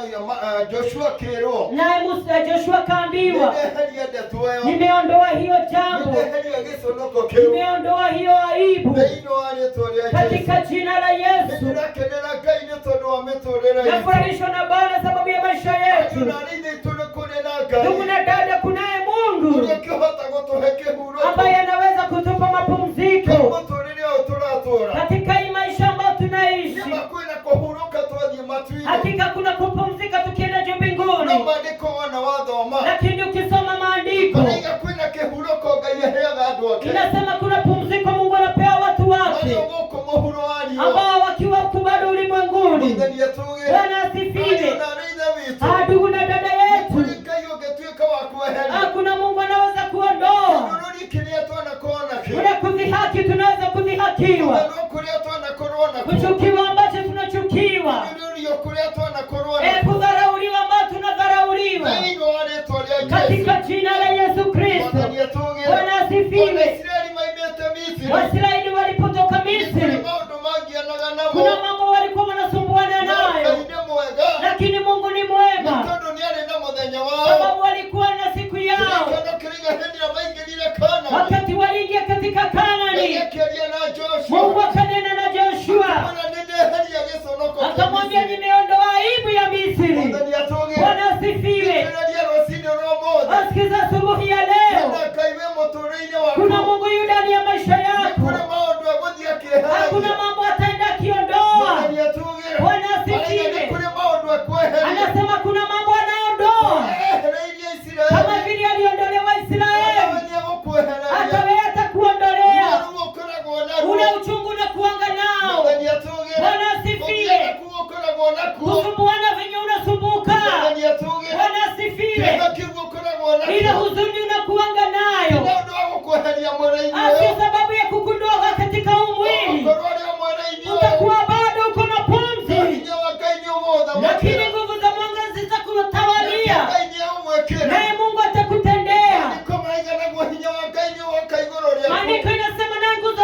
Joshua kĩrwo. Naye Musa Joshua kaambiwa, Nĩndeheria ndeto ĩyo. nimeondoa hiyo jambo. Nĩndeheria gĩconoko kĩu. Nimeondoa hiyo aibu Thĩinĩ wa rĩĩtwa rĩa katika Jesũ. jina la Yesu. Nĩndĩrakenera Ngai nĩ tondũ wa mĩtũũrĩre itũ. Nafurahishwa na Bwana sababu ya maisha yetu. Ona rĩngĩ tũrĩ kũrĩ na Ndugu Ngai. na dada, kunaye Mungu Ũrĩa ũngĩhota gũtũhe kĩhurũko. ambaye anaweza kutupa mapumziko Mũtũũrĩre ũyũ tũratũũra. katika hii maisha ambayo tunaishi. Nĩma kwĩna kũhurũka twathiĩ matu-inĩ. Hakika kuna kupumzika tukienda juu mbinguni. No maandĩko wana wathoma. Lakini ukisoma maandiko Maraiga kwĩna kĩhurũko Ngai aheaga andũ ake. inasema kuna pumziko Mungu anapea watu wake Marĩ o gũkũ mũhuro wa riũa. ambao wakiwa huku bado ulimwenguni. Mwathani atũgĩre. Bwana asifiwe. Ona arĩ ithe witũ. Ndugu na dada yetu, Kũrĩ Ngai ũngĩtuĩka wa kweheria. hakuna Mungu anaweza kuondoa. Kĩrũrĩ kĩrĩa twanakorwo nakĩo. Ule kudhihaki tunaweza kudhihakiwa, Mũthano kũrĩa twanakorwo nakuo. kuchukiwa ambacho tunachukiwa, Kũnyũrũrio kũrĩa twanakorwo nakuo. kudharauliwa ambacho tunadharauliwa, Thĩinĩ wa rĩĩtwa rĩa Jesũ. katika jina la Yesu Kristo. Mwathani atũgĩre. Bwana asifiwe. Waisraeli maimĩte Misri. Waisraeli walipotoka Kũrĩ Misri, maũndũ mangianaga namo. kuna mambo walikuwa wanasumbuana No, Ngai nayo, nĩ mwega. lakini Mungu ni Nĩ mwema tondũ nĩ arĩ na mũthenya wao. sababu walikuwa na siku yao. Kĩrĩkanĩro kĩrĩga hĩndĩ ĩrĩa maingĩrire Kaanani. Wakati waliingia katika Ngai Kaanani, akĩaria na Joshua. Mungu akanena na Joshua Akĩmwĩra nĩndeheria gĩconoko kĩa akamwambia, Misri. nimeondoa aibu ya Misri. Mwathani atũgĩre. Bwana asifiwe. Thikĩrĩria rũciinĩ rwa ũmũthĩ. Asikiza asubuhi ya leo, Hena Ngai wĩ mũtũũrĩre-inĩ waku. kuna Mungu yu ndani ya maisha Nĩ yako. kũrĩ maũndũ egũthiĩ Hakuna akĩeheria. mambo ataenda akiondoa. Mwathani atũgĩre. Bwana Araiga asifiwe. nĩ kũrĩ maũndũ ekweheria. Anasema kuna mambo anaondoa, Ehereirie Isiraeli. kama vile aliondolewa Israeli, Mwathani egũkwehereria. hata wewe atakuondolea Ruo ũkoragwo naruo. ule uchungu na kuanga nao. Mwathani atũgĩre. Bwana asifiwe. Gũthiĩ nakuo ũkoragwo nakuo. Kusumbuana venye unasumbuka. Mwathani atũgĩre. Bwana asifiwe. Kĩeha kĩu ũkoragwo Ile nakuo. huzuni unakuanga nayo, Nĩ ũndũ wa gũkweheria mwĩrĩ-inĩ asi ũyũ. sababu ya kukundoa katika huu mwili. Ũkorwo ũrĩ o mwĩrĩ-inĩ ũyũ. Utakuwa bado uko na No pumzi, hinya wa Ngai nĩ ũgũthamakĩra. lakini nguvu za Mungu zitakutawalia, Ngai nĩ egũgwĩkĩra. naye Mungu atakutendea. Maandĩko maraiga naguo hinya wa Ngai nĩ ũgoka igũrũ rĩaku. Maandiko inasema na nguvu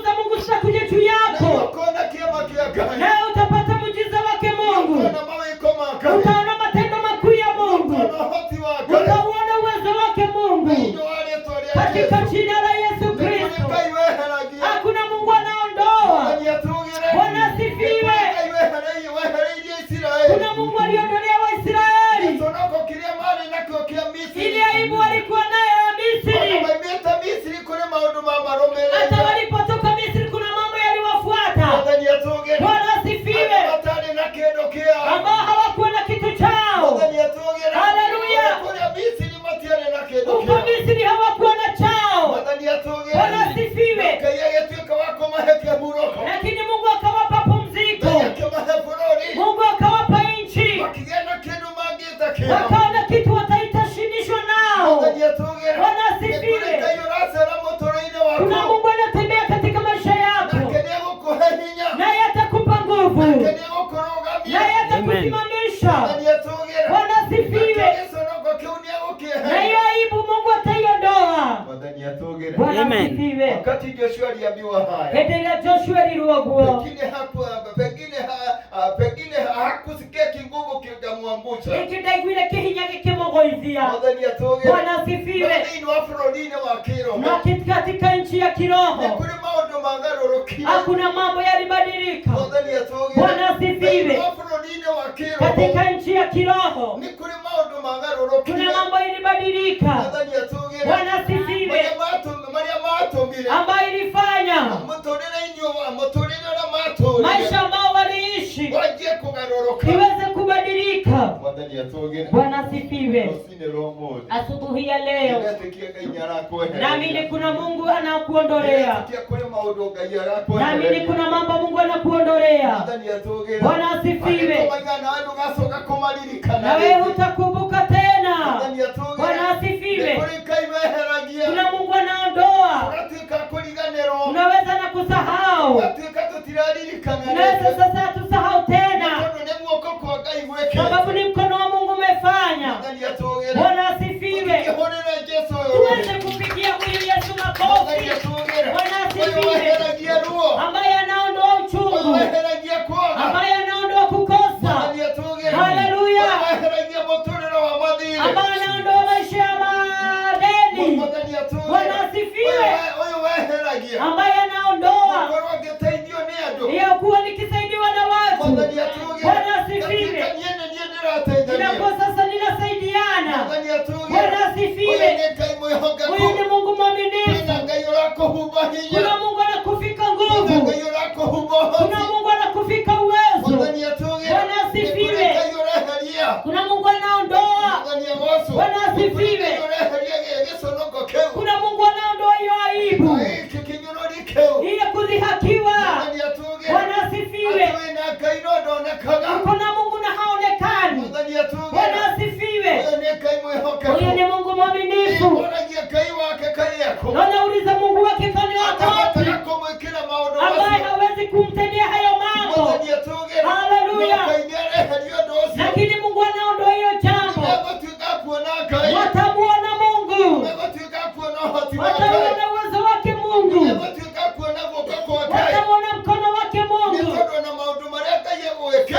za Mungu zitakuja juu Na yako, ũkona kĩama kĩa Ngai. nawe utapata muujiza wake Mungu, Ũkona mawĩko ma Ngai. utaona matendo makuu ya Mungu, Ũkona ũhoti wa Ngai. utauona uwezo wake Mungu Thĩinĩ wa rĩĩtwa rĩa katika Jesũ. jina la Yesu Nĩ kũrĩ Kristo. Ngai weheragia. Hakuna Mungu anaondoa. Mwathani atũgĩre. Bwana Nĩ asifiwe. kũrĩ Ngai wehereirie Isiraeli. Kuna Mungu aliondolea Waisraeli Gĩconoko kĩrĩa marĩ nakĩo kĩa Misri. ile aibu walikuwa nayo ya Ona Misri. maimĩte Misri kũrĩ maũndũ mamarũmĩrĩire. Hata walipotoka Misri kuna mambo yaliwafuata. Mwathani atũgĩre. Bwana asifiwe. Andũ matarĩ na kĩndũ kĩao. Ambao hawakuwa na kitu chao. Mwathani atũgĩre. Haleluya. Kũrĩa Misri matiarĩ na kĩndũ Huko kĩao. Misri hawakuwa na chao. Mwathani atũgĩre. Bwana asifiwe. Ngai agĩtuĩka wa kũmahe kĩhurũko. Lakini Mungu akawapa pumziko. Ngai akĩmahe bũrũri. Mungu akawapa nchi. Makĩgĩa na kĩndũ mangĩĩta Wakawa na kitu wataitashinishwa nao. Mwathani atũgĩre. Bwana Nĩ asifiwe. kũrĩ Ngai ũracera mũtũũrĩre-inĩ Kuna waku. Mungu anatembea katika maisha yako, Nake nĩ egũkũhe hinya. naye atakupa nguvu, Nake nĩ egũkũrũgamia. naye atakusimamisha. Mwathani atũgĩre. Bwana asifiwe. Nake gĩconoko kĩu nĩ Na egũkĩeheria. hiyo aibu Mungu ataiondoa. Mwathani atũgĩre. Bwana Amen. asifiwe. Wakati Joshua aliambiwa haya, Hĩndĩ ĩrĩa Joshua erirwo guo, pengine hakusikia kinguvu kingamwangusha. rĩngĩ ndaiguire kĩhinya gĩkĩmũgũithia. Mwathani atũgĩre. Bwana asifiwe. Thĩinĩ wa bũrũri-inĩ wa kĩroho Na katika nchi ya nĩ kiroho kũrĩ maũndũ Hakuna mambo yalibadilika. Bwana asifiwe. Katika nchi ya kiroho kuna mambo ilibadilika. Bwana asifiwe. Ambayo ilifanya maisha ambao waliishi iweze kubadilika. Bwana asifiwe. Asubuhi ya leo naamini kuna Mungu anakuondolea. Naamini kuna mambo Mungu anakuondolea. Bwana asifiwe. Na wewe hutakumbuka tena. Bwana asifiwe. Kuna Mungu anaondoa. Unaweza na kusahau. Unaweza sasa tusahau tena. Sababu ni mkono wa Mungu umefanya. Bwana asifiwe. Tuweze kupigia huyu Yesu makofi. Bwana asifiwe. Ambaye anaondoa uchungu. Ambaye anaondoa kukosa. Haleluya. Ambaye anaondoa maisha ya madeni. Bwana asifiwe. Ambaye anaondoa hiyo kuwa nikisaidiwa na watu. Bwana asifiwe. Inakuwa sasa ninasaidiana. Bwana asifiwe. Huyu ni Mungu mwaminifu. Kuna Mungu anakufika nguvu. Kuna Mungu anakufika uwezo. Bwana asifiwe. Kuna Mungu anaondoa. Bwana asifiwe. Kuna Mungu anaondoa hiyo aibu. Ile kudhihakiwa. Bwana asifiwe. Kuna Mungu na haonekani. Bwana asifiwe. Huyu ni Mungu mwaminifu. Na nauliza Mungu wake kani wako ambaye hawezi kumtendea hayo mambo. Haleluya. Lakini Mungu anaondoa hiyo jambo. Watamuona Mungu. Watamuona uwezo wake Mungu. Watamuona mkono wake Mungu.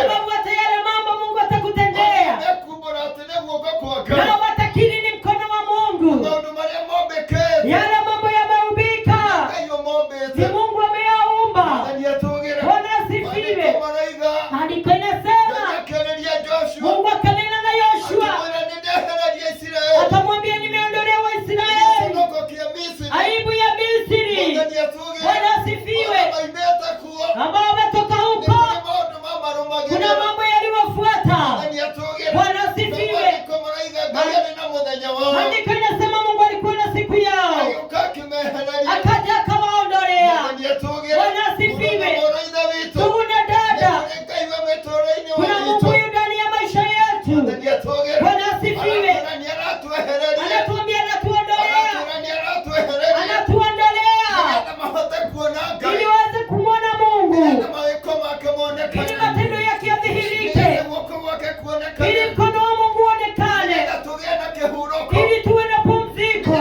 Sababu hata yale mambo Mungu atakutendea. Na watakiri ni mkono wa Mungu. Yale mambo yameubika. Ni Mungu ameyaumba. Bwana asifiwe. Andiko inasema Mungu akanena na Yoshua. Akamwambia nimeondolea Waisraeli aibu ya Misri. Bwana asifiwe. Ambao wametoka huko. Kuna mambo yaliwafuata. Bwana asifiwe. Andiko inasema Mungu alikuwa na siku yao. Akaja akawaondolea. Bwana asifiwe. Ndugu na dada, kuna Mungu yu ndani ya maisha yetu. Bwana asifiwe. Anatuambia anatuondolea. Anatuondolea. Ili waweze kumwona Mungu. Ili matendo yake yadhihirike. Ili mkono wa Mungu uonekane. Ili tuwe na pumziko.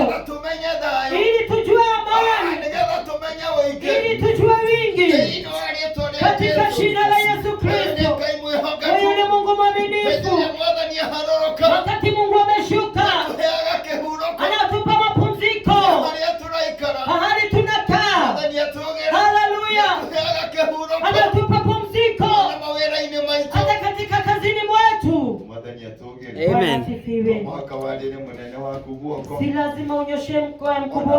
Ili tujue amani. Ili tujue wingi. Katika jina la Yesu Kristo. Huyu ni Mungu mwaminifu. Wakati Mungu ameshuka, anatupa mapumziko mahali tunakaa. Haleluya. Anatupa pumziko hata katika kazini mwetu. Amen. Si lazima unyoshe mkono mkubwa.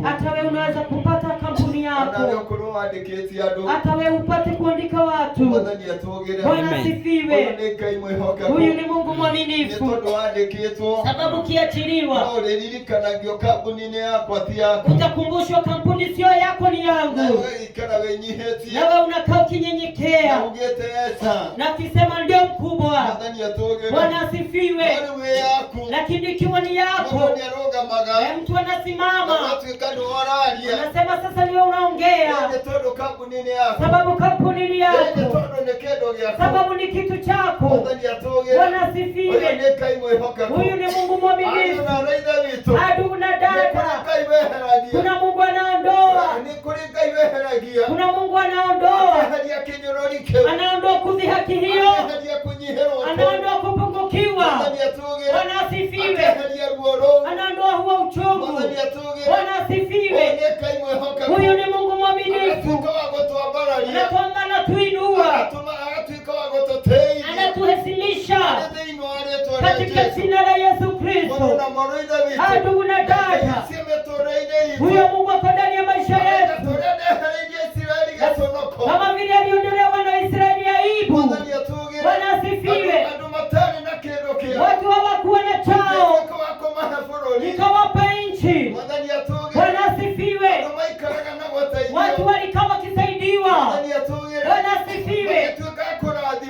Hata wewe unaweza kupata kampuni yako. Hata wewe upate kuandika watu. Bwana asifiwe. Huyu ni Mungu mwaminifu. Sababu kiachiliwa utakumbushwa kampuni sio yako, ni yangu. Nawe unakaa ukinyenyekea na ukisema ndio mkubwa. Bwana asifiwe. Lakini ikiwa ni yako, mtu anasimama anasema sasa niwe unaongea. Sababu kampuni ni yako. Sababu ni kitu chako. Bwana asifiwe. Huyu ni Mungu mwaminifu. Adu na dada, kuna Mungu anaondoa. Kuna Mungu anaondoa. Anaondoa kudhihaki hiyo. Anaondoa kupungukiwa. Bwana asifiwe. Anaondoa huo uchungu. Bwana asifiwe. Huyu ni Mungu mwaminifu. Anatuanga, anatuinua, anatuheshimisha katika jina la Yesu Kristo. Ndugu na dada, huyo Mungu ako ndani ya maisha yetu, kama vile aliondolewa wana Israeli aibu. Bwana asifiwe. Watu hawakuwa na chao, nikawapa nchi. Bwana asifiwe. Watu walikaa wakisaidiwa. Bwana asifiwe.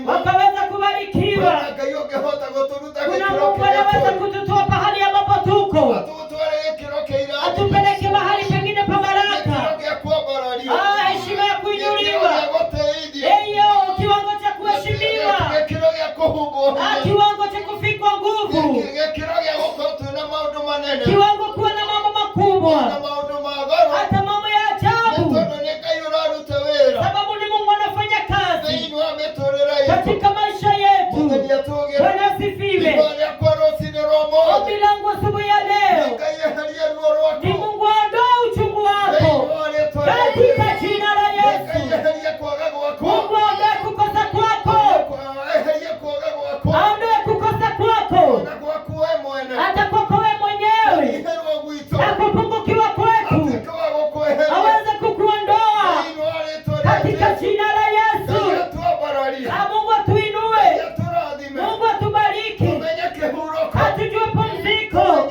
Wakaweza kubarikiwa. Kuna Mungu anaweza kututoa pahali ambapo tuko, atupeleke mahali pengine pa baraka, heshima ya kuinuliwa, kiwango cha kuheshimiwa, kiwango cha kufikwa nguvu, kiwango kuwa na mambo makubwa, hata mambo ya ajabu, sababu ni Mungu anafanya kazi katika maisha yetu. Bwana asifiwe. Ombi langu asubuhi ya leo ni Mungu aondoe uchungu wako katika jina la Yesu. Mungu aondoe kukosa kwako, aondoe kukosa kwako, hata kwako wewe mwenyewe, na kupungukiwa kwetu aweze kukuondoa katika jina la Yesu. Mungu atuinue, Mungu atubariki, atujue pumziko,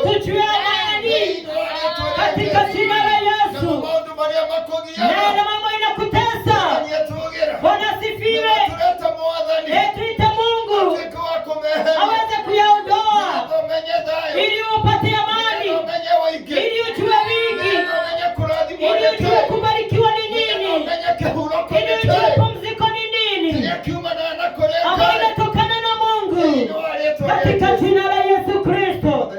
tujue amani katika jina la Yesu. Neno mambo inakutesa, Bwana asifiwe. Tuite Mungu aweze kuyaondoa ili upate amani, ili ujue wingi, ili ujue kubarikiwa ni nini, ili ujue pumziko ni nini ambayo inatokana na Mungu katika jina la Yesu Kristo.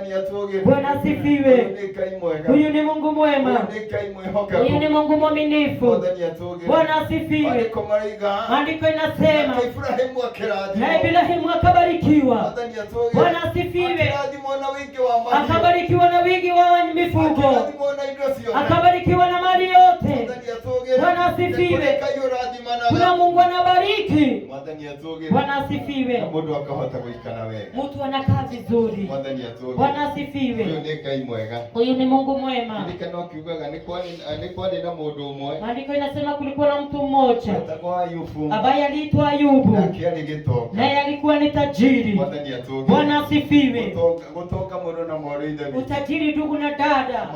Bwana asifiwe. Huyu ni Mungu mwema, huyu ni Mungu mwaminifu. Bwana asifiwe. Maandiko inasema na Ibrahimu akabarikiwa. Bwana asifiwe. Akabarikiwa na wingi wa mifugo, akabarikiwa na mali yote. Bwana asifiwe. Kuna Mungu anabariki. Bwana asifiwe. Mtu anakaa vizuri. Bwana asifiwe. Huyu ni Mungu mwema. Maandiko inasema kulikuwa na mtu mmoja ambaye aliitwa Ayubu, naye alikuwa ni tajiri. Bwana asifiwe. Utajiri, ndugu na dada,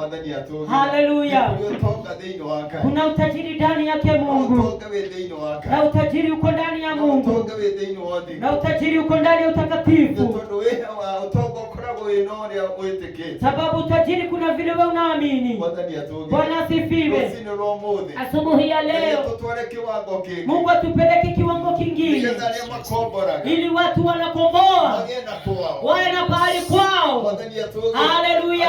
haleluya. Kuna utajiri ndani yake Mungu, na utajiri uko ndani ya Mungu, na utajiri uko ndani ya utakatifu, sababu utajiri kuna vile wewe unaamini. Bwana asifiwe. Asubuhi ya leo Mungu atupeleke kiwango kingine, ili watu wanakomboa wawe na pahali kwao. Haleluya,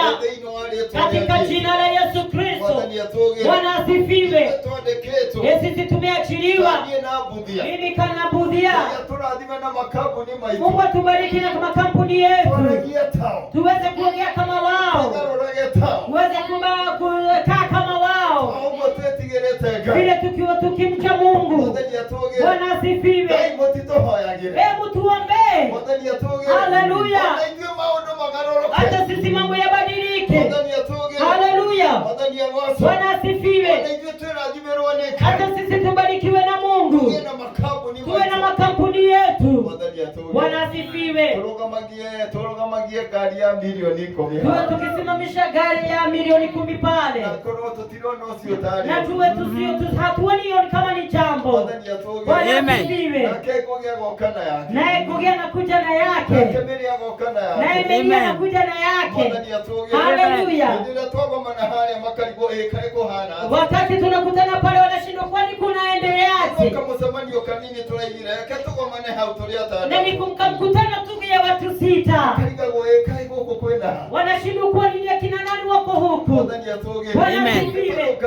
katika jina la Yesu Kristo. Bwana asifiwe. Sisi tumeachiliwa, mimi kanabudhia. Mungu atubariki na makampuni yetu, tuweze kuongea kama wao, tuweze kukaa kama wao, vile tukiwa tukimcha Mungu. Bwana asifiwe. Hebu tuombe. Haleluya, hata sisi mambo yabadilike. Haleluya, Bwana asifiwe. Hata sisi tubarikiwe na Mungu, tuwe na makampuni yetu. Bwana asifiwe. Tuwe tukisimamisha gari ya milioni 10 pale, na tuwe hatuoni kama ni jambo. Bwana asifiwe. Naye Gogi anakuja na yake, naye Meri anakuja na yake. Haleluya. Wakati tunakutana pale wanashindwa, kwani kunaendeleaje? Na nikumkutana tu ya watu 6 wanashindwa kuwa ni akina nani wako huku. Bwana asifiwe.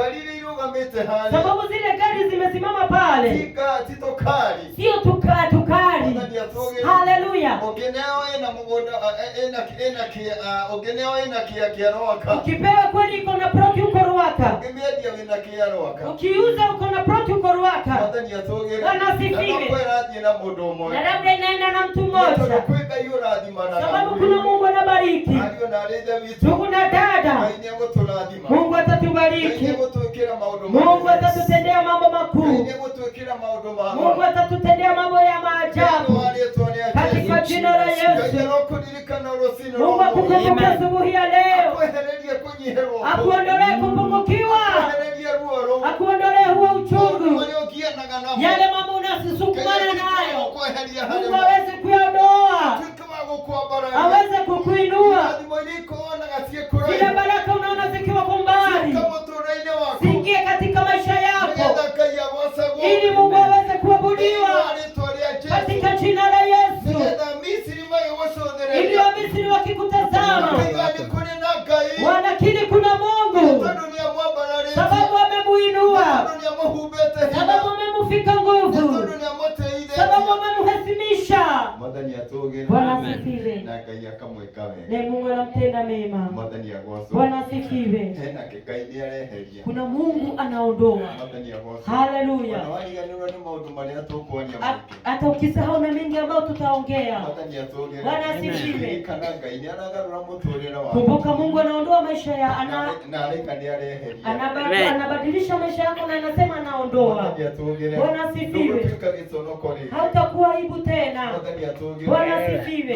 Sababu zile gari zimesimama pale, sio tukari. Haleluya. Ukipewa kweli iko na proti uko Ruaka. Ukiuza uko na proti uko Ruaka. Bwana asifiwe. Na labda inaenda na mtu mmoja. Sababu kuna Mungu anabariki. Ndugu na dada, Mungu atatubariki. Mungu atatutendea mambo makuu. Mungu atatutendea mambo ya maajabu. Katika jina la Yesu. Mungu akukumbuke asubuhi ya leo. Akuondolee kupungukiwa. Akuondolee huo uchungu. Yale mambo unasisukumana nayo, Mungu aweze kuyaondoa. Aweze kukuinua. Zile baraka unaona zikiwa kwa mbali, ziingie katika maisha yako, ili Mungu aweze kuabudiwa katika jina la Yesu. Ili Wamisri wakikutazama wanakiri kuna Mungu, sababu amemuinua, sababu amemufika nguvu, sababu amemuhesimisha. Bwana asifiwe. Na Mungu anamtenda mema. Bwana asifiwe. Kuna Mungu anaondoa. Haleluya. Hata ukisahau na mengi ambayo tutaongea. Bwana asifiwe. Kumbuka Mungu anaondoa maisha ya anabadilisha maisha yako, na anasema anaondoa. Bwana asifiwe. Hautakuwa aibu tena. Bwana asifiwe.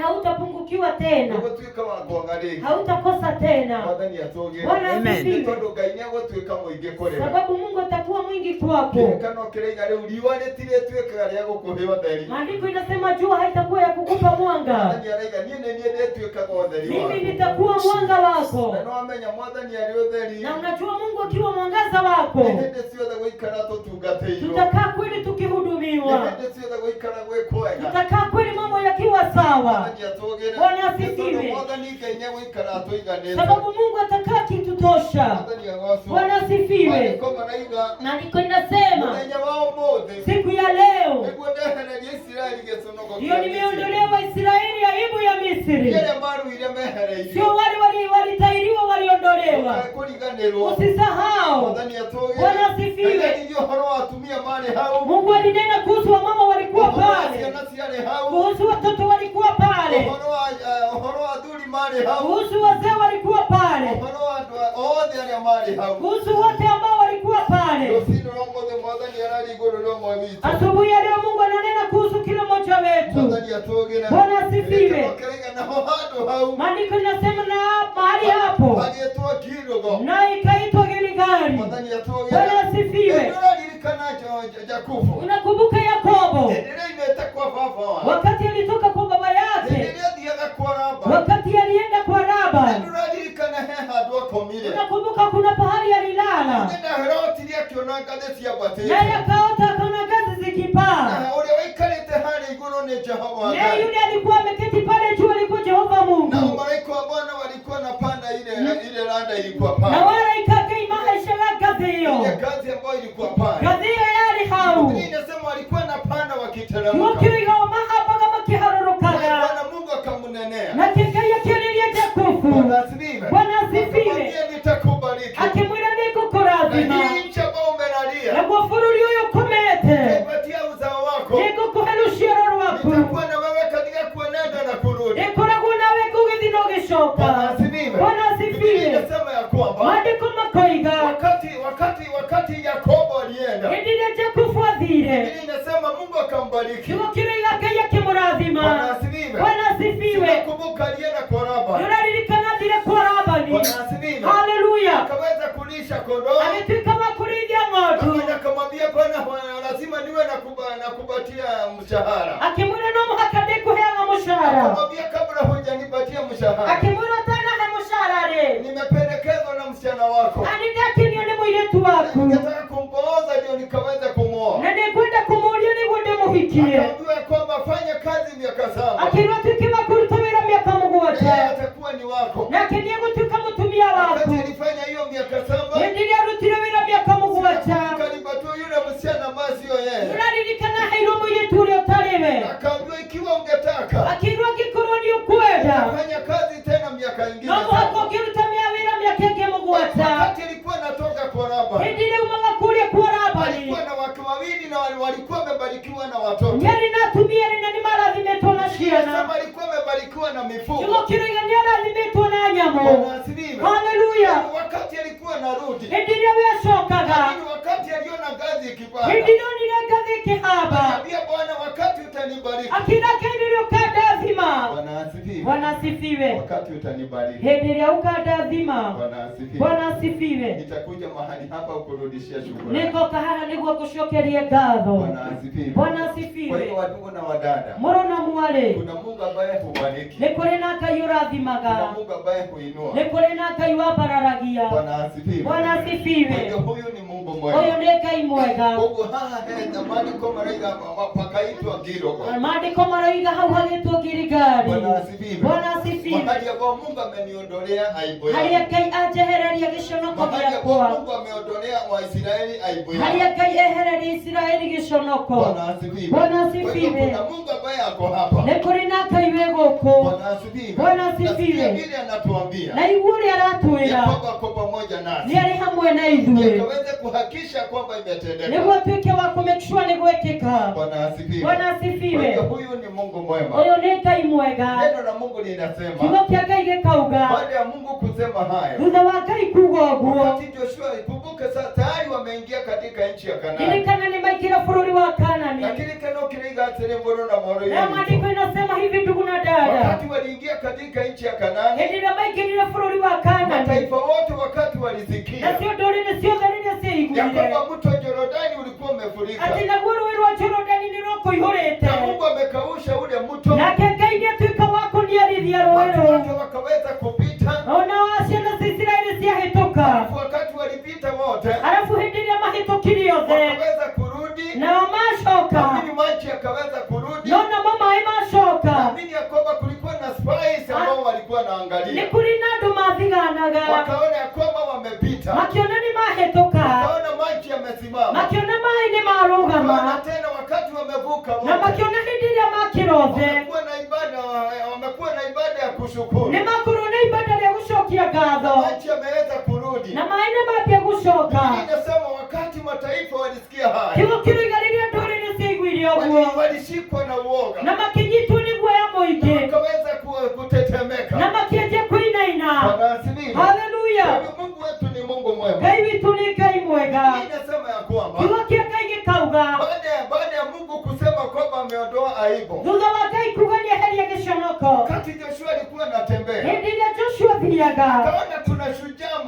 Hautapungukiwa tena. Hautakosa tena. Bwana asifiwe. Sababu Mungu atakuwa mwingi kwako. Maandiko inasema jua haitakuwa ya kukupa mwanga. Mimi nitakuwa mwanga wako. Na unajua Mungu akiwa mwangaza wako, tutakaa kweli tukihudumiwa. Tutakaa kweli mambo yakiwa sawa. Bwana asifiwe. Sababu Mungu atakaa kitutosha. Bwana asifiwe. Maandiko inasema siku ya leo ndio nimeondolewa Israeli aibu ya Misri. Sio wale walitairiwa waliondolewa. Usisahau. Bwana asifiwe. Mungu alinena kuhusu wamama walikuwa pale, kuhusu watoto walikuwa pale, kuhusu wazee walikuwa pale, kuhusu wote ambao walikuwa pale. Asubuhi ya leo Mungu ananena kuhusu kila mmoja wetu. Bwana asifiwe. Maandiko inasema na mahali hapo na ikaitwa Gilgali. Bwana asifiwe. Unakumbuka Yakobo wakati alitoka kwa baba yake, wakati alienda kwa Laban. Unakumbuka kuna pahali alilala, naye akaota akaona ngazi zikipaa, naye yule alikuwa ameketi pale juu alikuwa Jehova Mungu, na malaika wa Bwana walikuwa wanapanda ile landa ilikuwa pale, na wala ikakei maisha ya ngazi hiyo, ile ngazi ambayo ilikuwa pale, ngazi hiyo yali hau. Biblia inasema walikuwa wanapanda wakiteremka, wakiwa mahaba kama kiharurukaga. Bwana Mungu akamnenea na kikaya kirelia jakufu. Bwana asifiwe. Nitakubariki, akimwira niko kuradhima nchi ambayo umelalia, na kwa fururi hiyo komete nipatia uzao wako, niko kuhelushia roho wako, nitakuwa na wewe katika kuenenda na kurudi, niko na wewe kugidinogeshoka. Bwana asifiwe. Bwana asifiwe. Inasema ya kwamba maandiko makoiga wakati Yakobo alienda, ndiye jakufu adhire, inasema Mungu akambariki, kile yake yake muradhima. Bwana asifiwe. Bwana asifiwe. Nakumbuka alienda kwa Laban, yule dile kwa Laban. Bwana asifiwe. Haleluya. Akaweza kulisha kondoo, ametwika makurija moto, akamwambia Bwana lazima niwe na kupatia mshahara. Akimwona nomo hakade kuhanga mshahara, akamwambia kabla hujanipatia mshahara, akimwona tena na mshahara le, nimependekezwa na msichana wako, anitaki nione mwiletu wako, ningetaka kumpooza ndio nikaweza kumwoa, na nikwenda kumulia ni wende muhikie. Akamwambia kwamba fanya kazi miaka 7, akirotiki makurutabira miaka mugwata, atakuwa ni wako, na kiniego tukamutumia wako. Nilifanya hiyo miaka 7, ndiye arutirabira miaka mugwata, kalibatu yule msichana ambaye sio yeye, nilidikana hilo mwiletu ule utale niwe. Akaambiwa ikiwa ungetaka Akirwa kikoroni ukwenda. utafanya kazi tena miaka ingine. No hako kiruta miawira miaka yake mugwata. Wakati alikuwa anatoka kwa Labani. Hindile umaga kulia kwa Labani. Alikuwa na wake wawili na walikuwa wamebarikiwa na watoto. Nyari natumia ni mara zimetona shiana. Sema alikuwa amebarikiwa na mifugo. Yuko kiruga nyara zimetona nyamo. Haleluya. Wakati alikuwa anarudi. Hindile yashokaga. Lakini wakati aliona ngazi ikipanda. Hindile ni ngazi kihaba. Anambia Bwana wakati utanibariki. Akira kendelio kadazima. Bwana asifiwe. Bwana asifiwe. Wakati utanibariki. Hindile ukadazima. Bwana asifiwe. Bwana asifiwe. Nitakuja mahali hapa kurudishia shukrani. Niko kahara nigwa kushokeria gatho. Bwana asifiwe. Bwana Kwa asifiwe. hiyo wadugu na wadada. Moro na mwale. Kuna Mungu ambaye hubariki. Nikore na Kuna kayurathimaga. Mungu ambaye huinua. Nikore na kayuabararagia. Bwana asifiwe. Bwana Kwa hiyo asifiwe. huyu ni Mungu mwema. Oyo ni Ngai mwega. Mungu haha zamani kwa maraiga pakaitwa Giro. Maandiko maraiga hau hagitwo Girigari. Bwana asifiwe. Bwana asifiwe. Mahali ambapo Mungu ameniondolea aibu Haria yangu. Ngai ajehereria giconoko Mahali ambapo giakwa. Mungu ameondolea Waisraeli aibu yangu. Haria Ngai ehereria Isiraeli giconoko. Bwana asifiwe. Bwana Kwa hiyo asifiwe. kuna Mungu ambaye ako hapa. Nikore na kaiwe guku. Bwana asifiwe. Bwana asifiwe. Nasikia vile anatuambia. Na iguri Ya aratwira. kwamba ako pamoja nasi. Ni ari hamwe na ithuĩ. Yakaweze kuhakisha kwamba imetendeka. Nĩguo tuĩke wa kũmĩkishwa nĩ gwĩkĩka. Bwana asifiwe. Bwana Kwa asifiwe. hiyo huyu ni Mungu mwema. Ũyũ nĩ Ngai mwega. Neno la Mungu linasema Kiugo kĩa Ngai gĩkauga. baada ya Mungu kusema hayo, Thutha wa Ngai kuuga ũguo. wakati Joshua, ikumbuke sasa tayari wameingia katika nchi ya Kanaani. Ririkana nĩ maingĩra bũrũri wa Kaanani. Lakini keno kiliga teremboro na moro Na maandiko inasema hivi ndugu na dada. wakati waliingia katika nchi ya Kanaani, Hĩndĩ ĩrĩa maingĩrire bũrũri wa Kaanani. mataifa wote wakati walisikia Nacio ndũrĩrĩ ciothe rĩrĩa ya ciaiguire. kwamba mto Jorodani ulikuwa umefurika Atĩ naguo rũĩ rwa Jorodani nĩ rũkũihũrĩte. na Mungu amekausha ule mto, Nake Ngai nĩatuĩka wa kũniarithia rũĩ watu rũu. wake wakaweza kupita. Ona wa ciana cia Isiraeli ciahĩtũka. Alafu wakati walipita wote Arabu hĩndĩ ĩrĩa mahĩtũkire othe wakaweza kurudi, nao macoka, lakini maji yakaweza kurudi. no namo maĩ macoka. Naamini ya kwamba kulikuwa na spies ambao walikuwa Nĩ naangalia, kũrĩ na andũ mathiganaga wakaona ya kwamba wamepita, makĩona nĩ mahĩtũka, wakaona maji yamesimama, makĩona maĩ nĩ wakaona marũgama, tena wakati wamevuka na wote makĩona hĩndĩ ĩrĩa makĩra othe wamekuwa na ibada ya kushukuru, nĩ makorwo nĩ ibada rĩa gũcokia ngatho, maji yameweza kurudi. na maĩ nĩ mambia gũcoka. Biblia inasema wakati mataifa walisikia haya, Kiugo kĩroiga rĩrĩa ndũrĩrĩ ciaiguire ũguo walishikwa na uoga na makĩnyitwo nĩ guoya na mũingĩ wakaweza kutetemeka. na makĩanjia kũinaina. Bwana asifiwe. Haleluya. Kwa hivyo Mungu wetu ni Mungu mwema. Ngai witũ nĩ Ngai mwega. Biblia inasema ya kwamba Kiugo kĩa Ngai gĩkauga baada ya Mungu kusema kwamba ameondoa aibu, thutha wa Ngai kuga nĩ eheria gĩconoko, wakati Joshua alikuwa anatembea hĩndĩ ĩrĩa Joshua thiaga akaona kuna shujaa,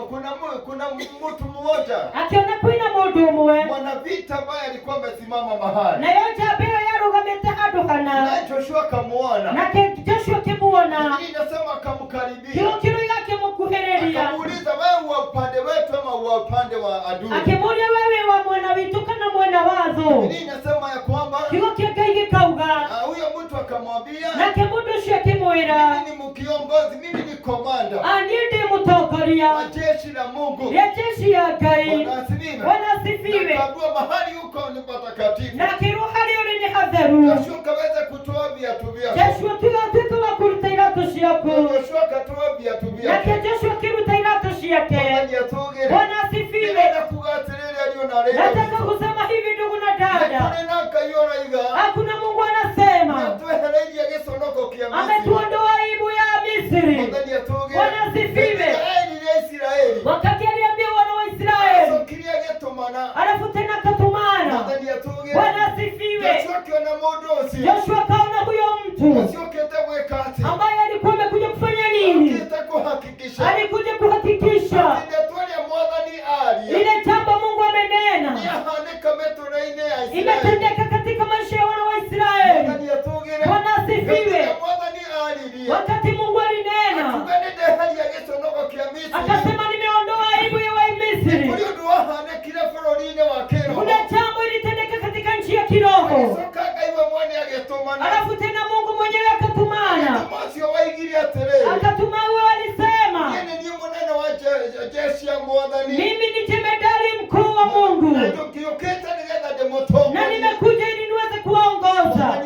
kuna mtu mmoja akĩona kwĩna mũndũ ũmwe, mwanavita ambaye alikuwa amesimama mahali, nayo njamba ĩyo yarũgamĩte handũ hana, naye Joshua akamuona. nake Joshua akĩmuona. Biblia inasema akamkaribia, Kiugo kĩroiga akĩmũkuhĩrĩria, akamuuliza wewe wa upande wetu ama wa upande wa adui? akĩmũria wewe wa mwena witũ kana mwena wa thũ? Biblia inasema ya kwamba Kiugo kĩa Ngai gĩkauga, huyo mtu akamwambia, nake mũndũ ũcio akĩmwĩra, mimi ni mkiongozi, mimi ni komanda niĩ ndĩ mũtongoria wa jeshi la Mungu. rĩa jeshi ya Ngai. Bwana asifiwe. Bwana asifiwe. Akagundua mahali huko ni patakatifu. Na akĩrwo harĩa ũrĩ nĩ hatheru. Joshua akaweza kutoa viatu vyake. Joshua tuĩka wa kũruta iratũ ciaku. Joshua akatoa viatu Nake vyake. Joshua akĩruta iratũ ciake. Bwana asifiwe. Ninaenda kugatiriri aliyo na leo. Nataka kusema hivi ndugu na dada, Kuna kaiora iga. hakuna Mungu anasema Atuhereria gisonoko kia Misri. ametuondoa aibu ya Misri. Bwana asifiwe. Israeli. Wakati aliambia wana wa Israeli, Asokiria getomana. alafu tena akatumana. Bwana asifiwe. Joshua kaona huyo mtu ambaye alikuwa amekuja kufanya nini? Alikuja kuhakikisha ile jambo Mungu amenena imetendeka katika maisha ya wana wa Israeli. Bwana asifiwe. Wakati Mungu alinena akasema, nimeondoa aibu ya Wamisri. Kuna jambo ilitendeka katika nchi ya kiroho, alafu tena Mungu mwenyewe akatumana, akatuma huyo alisema, mimi ni jemedari mkuu wa Mungu na nimekuja ili niweze kuwaongoza.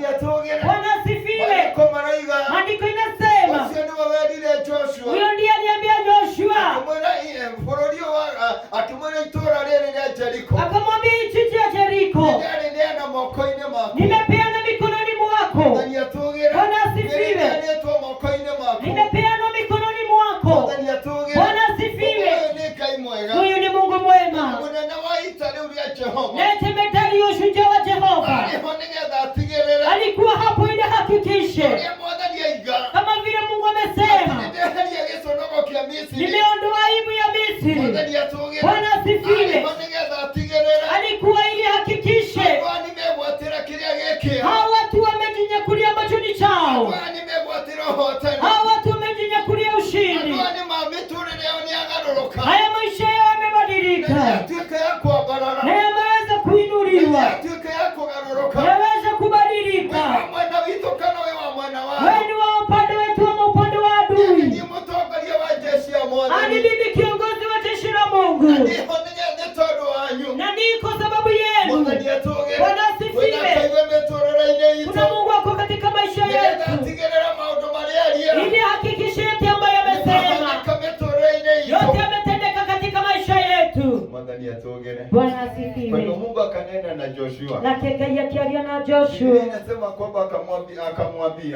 Joshua. Na Ngai akiaria na Biblia Joshua. inasema kwamba akamwambia.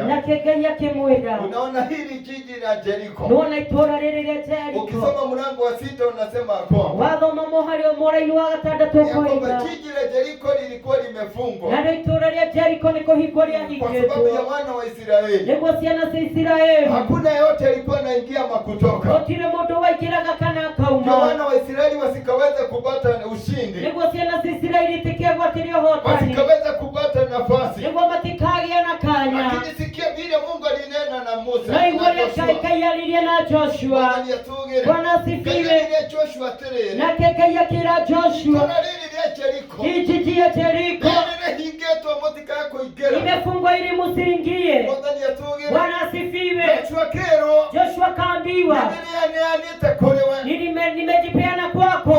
Na Ngai akimwira. Unaona hili jiji la Jericho. Nona itora riri rya Jericho. Ukisoma mlango wa 6 unasema kwamba wathoma mohario moraini wa gatandatu koiga. Jiji la Jericho lilikuwa limefungwa. Na itora rya Jericho niko hiko rya higitwo. Kwa sababu ya wana wa Israeli. Niguo ciana cia Israeli. Hakuna yote alikuwa anaingia makutoka. Gutire mundu waikiraga kana kauma. Wana wa Israeli wasikaweza kupata ushindi. Niguo ciana cia Israeli tikiagwatirio hotani. Wasikaweza kupata nafasi. Niguo matikagia na kanya. Lakini sikia vile Mungu alinena na Musa. Na igore Ngai aliria na Joshua. Bwana asifiwe. Joshua tere. Na Ngai akira Joshua. Kijiji ya Jericho imefungwa ili musiingie. Bwana asifiwe. Joshua kaambiwa, nimejipeana kwako.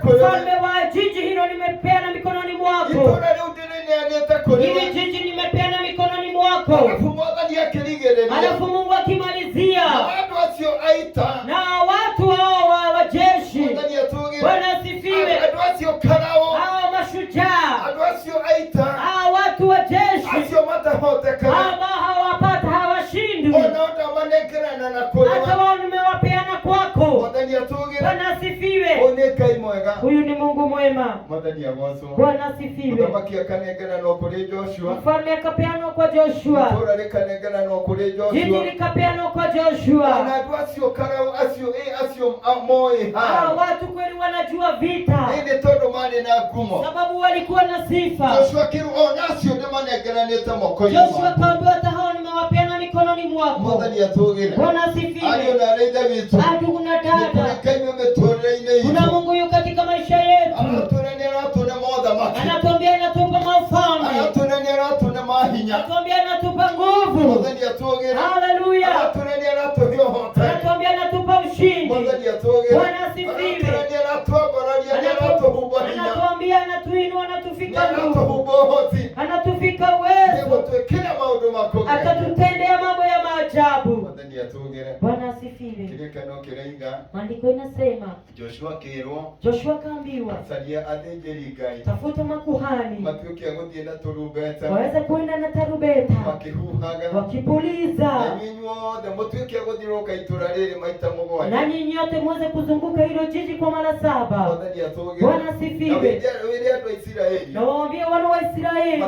Mfalme wa jiji hilo nimepeana mikononi mwako. Hili jiji nimepeana mikononi mwako. Alafu Mungu akimalizia na watu hao wa jeshi. Bwana asifiwe. Hao mashujaa. Hao watu wa jeshi. Hawapata hawashindwi. Hata wao nimewapeana kwako. Bwana asifiwe. Huyu ni Mungu mwema. Bwana asifiwe. Mfalme akapeanwa kwa Joshua. Jiji likapeanwa kwa Joshua. Watu kweli wanajua vita. Sababu walikuwa na sifa. Joshua kaambiwa hata hao nimewapeana mikononi mwako. Bwana asifiwe. Ndugu na dada, kuna Mungu yuko katika maisha yetu. Anatuambia anatupa mafalme. Anatuambia anatupa nguvu. Haleluya. Anatuambia anatupa ushindi. Bwana asifiwe. Anatuambia anatuinua, anatufika nguvu. Anatufika uwezo. Atatutendea mambo ya maajabu. Bwana asifiwe. Maandiko inasema Joshua kaambiwa, tafuta makuhani waweze kuenda na tarubeta wakipuliza, na nyinyi nyote muweze kuzunguka hilo jiji kwa mara 7. Bwana asifiwe. Na waambie wana wa Israeli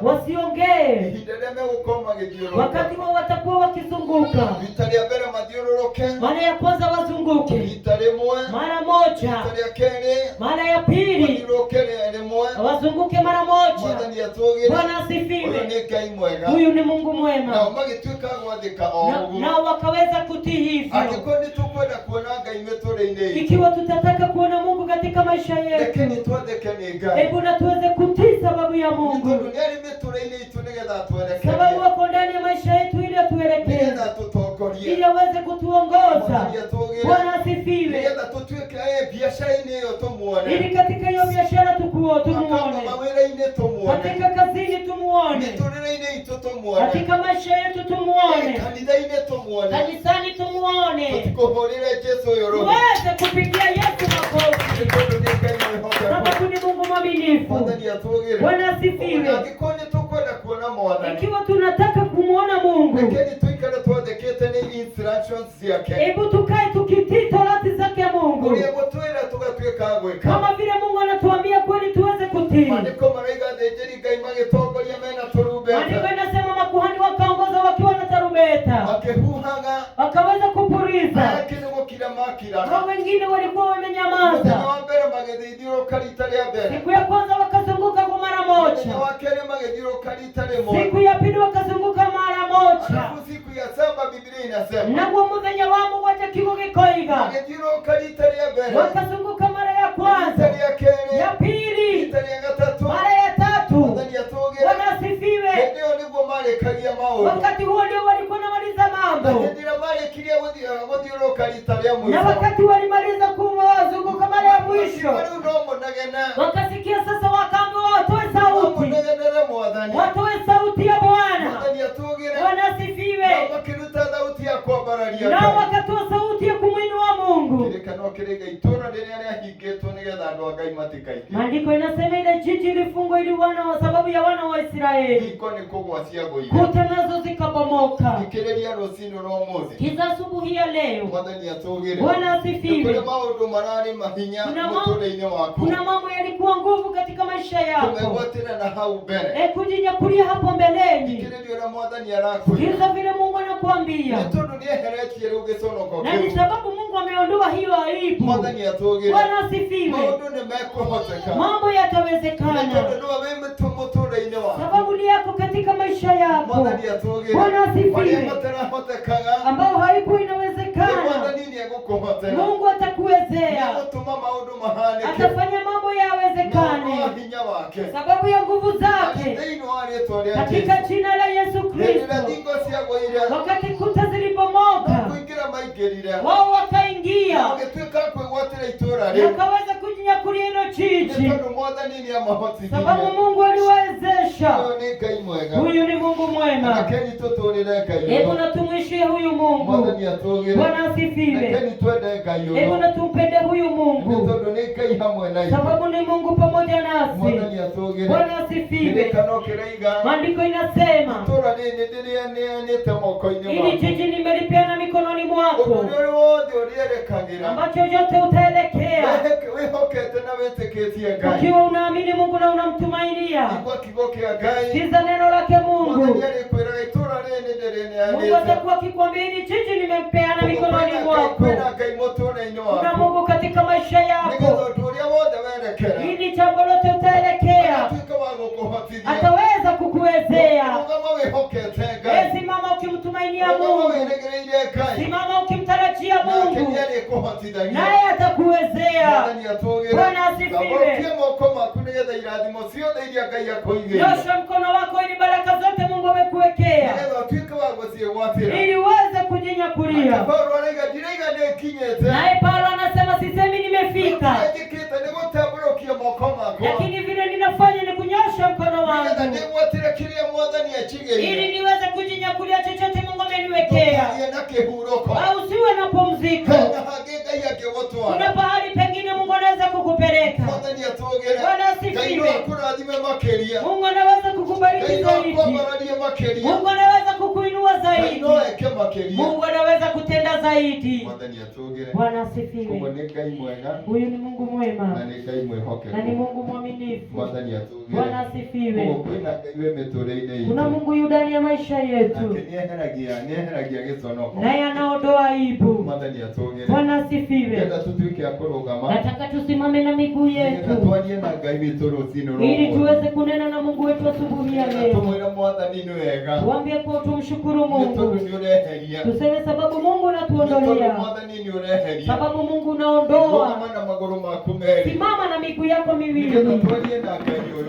wasiongee wakati wao watakuwa wakizunguka. Mara ya kwanza wazunguke mara moja, mara ya pili wazunguke mara moja. Bwana asifiwe. Huyu ni Mungu mwema. Na wakaweza kutii hivyo. Ikiwa tutataka kuona Mungu katika maisha yetu, hebu na tuweze kutii sababu ya Mungu. Sababu wako ndani ya maisha yetu ili atuelekeze, ili aweze kutuongoza. Bwana asifiwe. Ili katika hiyo biashara tumuone, katika kazini tumuone, katika maisha yetu tumuone, kanisani tumuone, tuweze kupigia Yesu makofi. Sababu ni Mungu mwaminifu. Bwana asifiwe. Ikiwa tunataka kumuona Mungu, hebu tukae tukitii torati zake Mungu, kama vile Mungu anatuambia kweli tuweze kutii. Maandiko inasema makuhani wakaongoza wakiwa na tarubeta, wakaweza kupuliza, na wengine walikuwa wamenyamaza. Siku ya kwanza wakazunguka kwa mara moja, siku ya pili wakazunguka mara moja, na kwa muthenya wa mugwanja kigo gikoiga wakazunguka mara ya kwanza, ya pili, mara ya tatu. Bwana asifiwe. Wakati huo ndio walikuwa namaliza mambo, na wakati walimaliza kuzunguka mara ya mwisho, wakasikia sasa, wakaambiwa watoe sauti, watoe sauti ya Bwana. Bwana asifiwe. Na wakatoa sauti ya kumwinua Mungu. wa Ngai matikaike. Maandiko inasema ile jiji ilifungwa ili sababu ya wana wa Israeli. Iko ni kugwacia goire. Kuta nazo zikabomoka. Ikireria rosino no mozi. Kiza asubuhi ya leo. Mwathani atugire. Bwana asifiwe. Kuna maundu marari mahinya muturi-ini waku. Kuna mambo yalikuwa nguvu katika maisha yako. Tumegwatira na hau mbere. Kujinyakulia hapo mbeleni. Ikireria na Mwathani arakwira. Kiza vile Mungu anakuambia. Tondu ni eheretie riu giconoko. Na ni sababu Mungu ameondoa hiyo aibu. Mwathani atugire. Bwana asifiwe. Maundu ni mekuhoteka. Mambo yatawezekana. Sababu ni yako katika maisha yako. Bwana asifiwe. Ambao haipo inawezekana. Mungu atakuwezea. Atafanya mambo yawezekane. Sababu ya nguvu zake. Katika jina la Yesu Kristo. Wakati kuta zilipomoka, wao wakaingia. Wakaweza kujinyakulia hilo jiji. Sababu Mungu aliwezesha. Huyu ni Mungu mwema. Hebu na tumwishie huyu Mungu. Bwana asifiwe. Hebu na tumpende huyu Mungu. Sababu ni Mungu pamoja nasi. Bwana asifiwe. Maandiko inasema ili jiji nimelipeana mikononi mwako, ambacho yote utaelekea ukiwa unaamini Mungu na unamtumainia. Sikiza neno lake Mungu. Mungu atakuwa akikwambia hili jiji nimempeana mikononi mwako. Kuna Mungu katika maisha yako. Hili jambo lote utaelekea, ataweza kukuwezea. Simama ukimtumainia Mungu. Simama ukimtarajia Mungu, naye atakuwezea. Bwana asifiwe. Nyosha mkono wako ili baraka zote Mungu amekuwekea, ili uweze kujinyakulia. Naye Paulo anasema sisemi nimefika, lakini vile ninafanya ni kunyosha mkono wangu ili niweze kujinyakulia chochote Mungu ameniwekea. Au siwe na pumziko. Kuna pahali pengine Mungu anaweza kukupeleka. Bwana asifiwe. Mungu anaweza kukubariki zaidi. Mungu anaweza kukuinua zaidi. Mungu anaweza kutenda zaidi. Bwana asifiwe. Huyu ni Mungu mwema na ni Mungu mwaminifu. Bwana asifiwe. Kuna Mungu yu ndani ya maisha yetu, naye anaondoa aibu. Bwana asifiwe. Nataka tusimame na miguu yetu ili tuweze kunena na Mungu wetu asubuhi ya leo. Tuambie kwa tumshukuru Mungu. Tuseme sababu Mungu anatuondolea. Sababu Mungu unaondoa. Simama na miguu yako miwili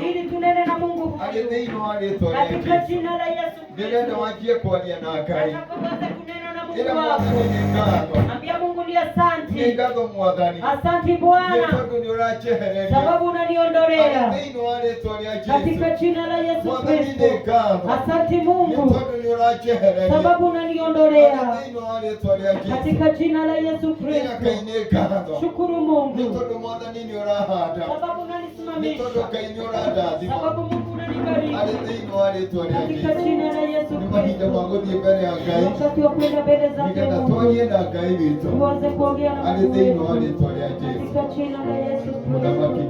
ili tunene na Mungu katika jina la Yesu Kristo. Nataka kunena na Mungu wako. Ambia Mungu ni asante. Asante Bwana, sababu unaniondolea katika jina la Yesu Kristo. Asante Mungu, sababu unaniondolea katika jina la Yesu Kristo. Shukuru Mungu, sababu unanisimamisha, sababu Mungu unanibariki katika jina la Yesu Kristo. Wakati wa kwenda mbele zake Mungu, tuanze kuongea na Mungu katika jina la Yesu Kristo.